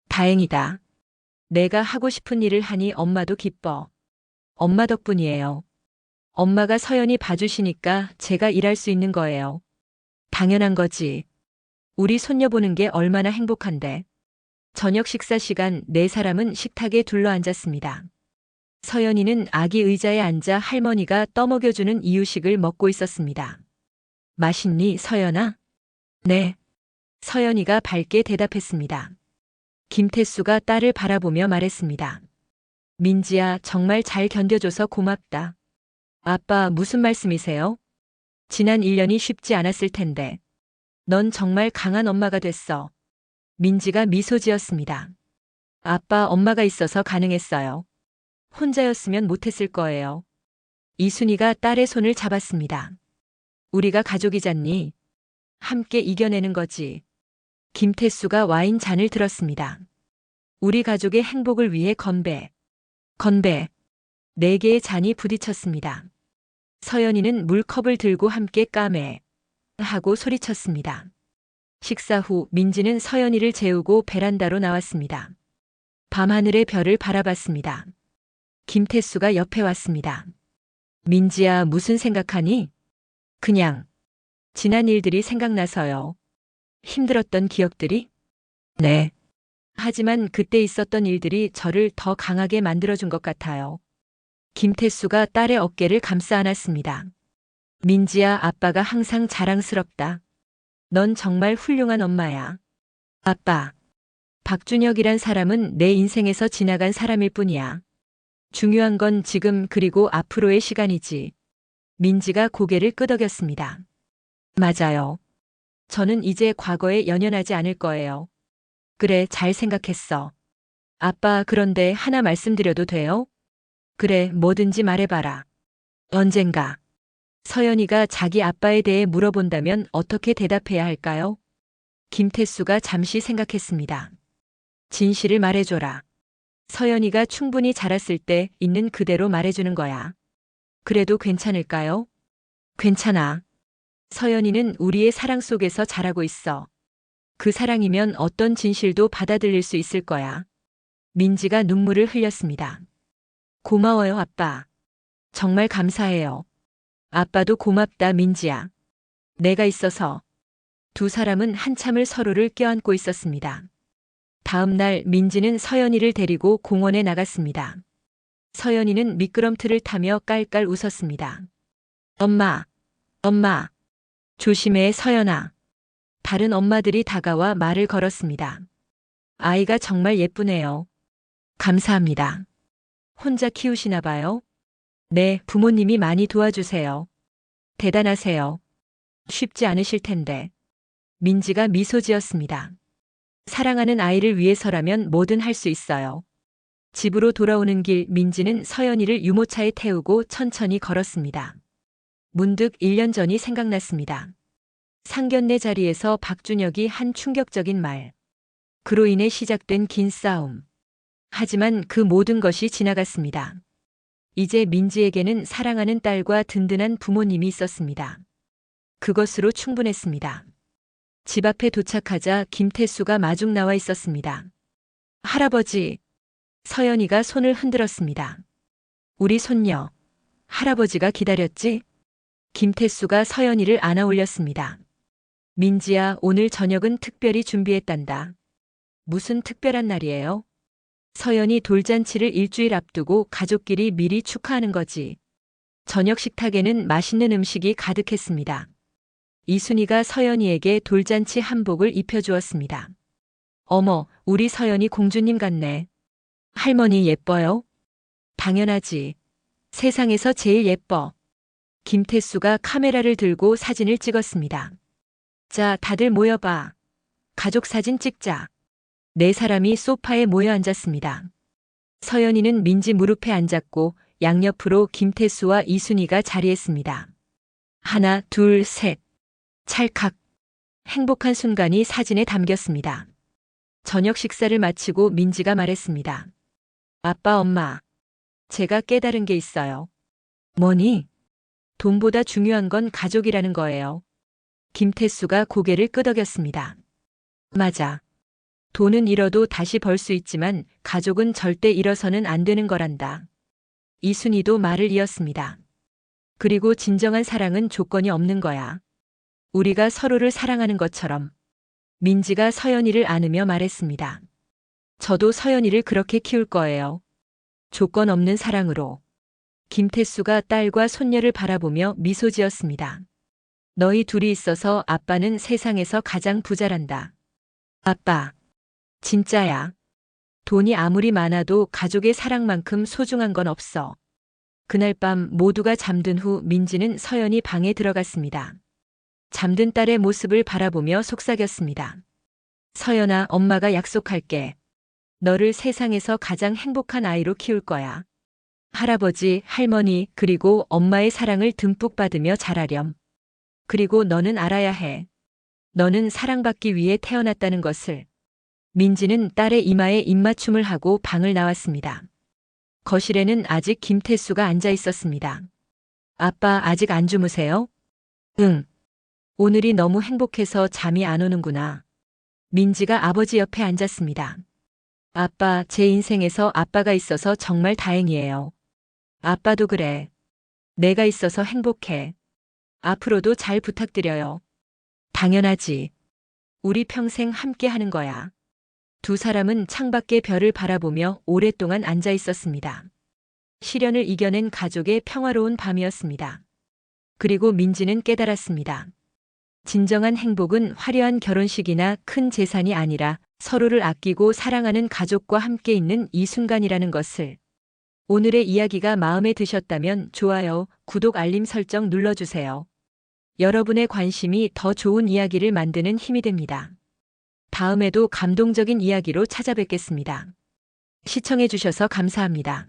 다행이다. 내가 하고 싶은 일을 하니 엄마도 기뻐. 엄마 덕분이에요. 엄마가 서연이 봐주시니까 제가 일할 수 있는 거예요. 당연한 거지. 우리 손녀 보는 게 얼마나 행복한데. 저녁 식사 시간 네 사람은 식탁에 둘러앉았습니다. 서연이는 아기 의자에 앉아 할머니가 떠먹여주는 이유식을 먹고 있었습니다. 맛있니, 서연아? 네. 서연이가 밝게 대답했습니다. 김태수가 딸을 바라보며 말했습니다. 민지야, 정말 잘 견뎌줘서 고맙다. 아빠, 무슨 말씀이세요? 지난 1년이 쉽지 않았을 텐데. 넌 정말 강한 엄마가 됐어. 민지가 미소 지었습니다. 아빠, 엄마가 있어서 가능했어요. 혼자였으면 못했을 거예요. 이순이가 딸의 손을 잡았습니다. 우리가 가족이잖니. 함께 이겨내는 거지. 김태수가 와인 잔을 들었습니다. 우리 가족의 행복을 위해 건배. 건배. 4개의 잔이 부딪혔습니다. 서연이는 물컵을 들고 함께 까매. 하고 소리쳤습니다. 식사 후 민지는 서연이를 재우고 베란다로 나왔습니다. 밤하늘의 별을 바라봤습니다. 김태수가 옆에 왔습니다. 민지야, 무슨 생각하니? 그냥. 지난 일들이 생각나서요. 힘들었던 기억들이? 네. 하지만 그때 있었던 일들이 저를 더 강하게 만들어준 것 같아요. 김태수가 딸의 어깨를 감싸 안았습니다. 민지야, 아빠가 항상 자랑스럽다. 넌 정말 훌륭한 엄마야. 아빠. 박준혁이란 사람은 내 인생에서 지나간 사람일 뿐이야. 중요한 건 지금 그리고 앞으로의 시간이지. 민지가 고개를 끄덕였습니다. 맞아요. 저는 이제 과거에 연연하지 않을 거예요. 그래, 잘 생각했어. 아빠, 그런데 하나 말씀드려도 돼요? 그래, 뭐든지 말해봐라. 언젠가. 서연이가 자기 아빠에 대해 물어본다면 어떻게 대답해야 할까요? 김태수가 잠시 생각했습니다. 진실을 말해줘라. 서연이가 충분히 자랐을 때 있는 그대로 말해주는 거야. 그래도 괜찮을까요? 괜찮아. 서연이는 우리의 사랑 속에서 자라고 있어. 그 사랑이면 어떤 진실도 받아들일 수 있을 거야. 민지가 눈물을 흘렸습니다. 고마워요, 아빠. 정말 감사해요. 아빠도 고맙다, 민지야. 내가 있어서. 두 사람은 한참을 서로를 껴안고 있었습니다. 다음 날 민지는 서연이를 데리고 공원에 나갔습니다. 서연이는 미끄럼틀을 타며 깔깔 웃었습니다. 엄마, 엄마, 조심해 서연아. 다른 엄마들이 다가와 말을 걸었습니다. 아이가 정말 예쁘네요. 감사합니다. 혼자 키우시나 봐요? 네, 부모님이 많이 도와주세요. 대단하세요. 쉽지 않으실 텐데. 민지가 미소 지었습니다. 사랑하는 아이를 위해서라면 뭐든 할 수 있어요. 집으로 돌아오는 길 민지는 서연이를 유모차에 태우고 천천히 걸었습니다. 문득 1년 전이 생각났습니다. 상견례 자리에서 박준혁이 한 충격적인 말. 그로 인해 시작된 긴 싸움. 하지만 그 모든 것이 지나갔습니다. 이제 민지에게는 사랑하는 딸과 든든한 부모님이 있었습니다. 그것으로 충분했습니다. 집 앞에 도착하자 김태수가 마중 나와 있었습니다. 할아버지. 서연이가 손을 흔들었습니다. 우리 손녀. 할아버지가 기다렸지? 김태수가 서연이를 안아 올렸습니다. 민지야, 오늘 저녁은 특별히 준비했단다. 무슨 특별한 날이에요? 서연이 돌잔치를 일주일 앞두고 가족끼리 미리 축하하는 거지. 저녁 식탁에는 맛있는 음식이 가득했습니다. 이순이가 서연이에게 돌잔치 한복을 입혀주었습니다. 어머, 우리 서연이 공주님 같네. 할머니 예뻐요? 당연하지. 세상에서 제일 예뻐. 김태수가 카메라를 들고 사진을 찍었습니다. 자, 다들 모여봐. 가족 사진 찍자. 4사람이 소파에 모여 앉았습니다. 서연이는 민지 무릎에 앉았고 양옆으로 김태수와 이순이가 자리했습니다. 하나, 둘, 셋. 찰칵. 행복한 순간이 사진에 담겼습니다. 저녁 식사를 마치고 민지가 말했습니다. 아빠, 엄마. 제가 깨달은 게 있어요. 뭐니? 돈보다 중요한 건 가족이라는 거예요. 김태수가 고개를 끄덕였습니다. 맞아. 돈은 잃어도 다시 벌 수 있지만 가족은 절대 잃어서는 안 되는 거란다. 이순이도 말을 이었습니다. 그리고 진정한 사랑은 조건이 없는 거야. 우리가 서로를 사랑하는 것처럼. 민지가 서연이를 안으며 말했습니다. 저도 서연이를 그렇게 키울 거예요. 조건 없는 사랑으로. 김태수가 딸과 손녀를 바라보며 미소 지었습니다. 너희 둘이 있어서 아빠는 세상에서 가장 부자란다. 아빠. 진짜야. 돈이 아무리 많아도 가족의 사랑만큼 소중한 건 없어. 그날 밤 모두가 잠든 후 민지는 서연이 방에 들어갔습니다. 잠든 딸의 모습을 바라보며 속삭였습니다. 서연아, 엄마가 약속할게. 너를 세상에서 가장 행복한 아이로 키울 거야. 할아버지, 할머니, 그리고 엄마의 사랑을 듬뿍 받으며 자라렴. 그리고 너는 알아야 해. 너는 사랑받기 위해 태어났다는 것을. 민지는 딸의 이마에 입맞춤을 하고 방을 나왔습니다. 거실에는 아직 김태수가 앉아 있었습니다. 아빠, 아직 안 주무세요? 응. 오늘이 너무 행복해서 잠이 안 오는구나. 민지가 아버지 옆에 앉았습니다. 아빠, 제 인생에서 아빠가 있어서 정말 다행이에요. 아빠도 그래. 내가 있어서 행복해. 앞으로도 잘 부탁드려요. 당연하지. 우리 평생 함께 하는 거야. 두 사람은 창밖의 별을 바라보며 오랫동안 앉아 있었습니다. 시련을 이겨낸 가족의 평화로운 밤이었습니다. 그리고 민지는 깨달았습니다. 진정한 행복은 화려한 결혼식이나 큰 재산이 아니라 서로를 아끼고 사랑하는 가족과 함께 있는 이 순간이라는 것을. 오늘의 이야기가 마음에 드셨다면 좋아요, 구독, 알림 설정 눌러주세요. 여러분의 관심이 더 좋은 이야기를 만드는 힘이 됩니다. 다음에도 감동적인 이야기로 찾아뵙겠습니다. 시청해주셔서 감사합니다.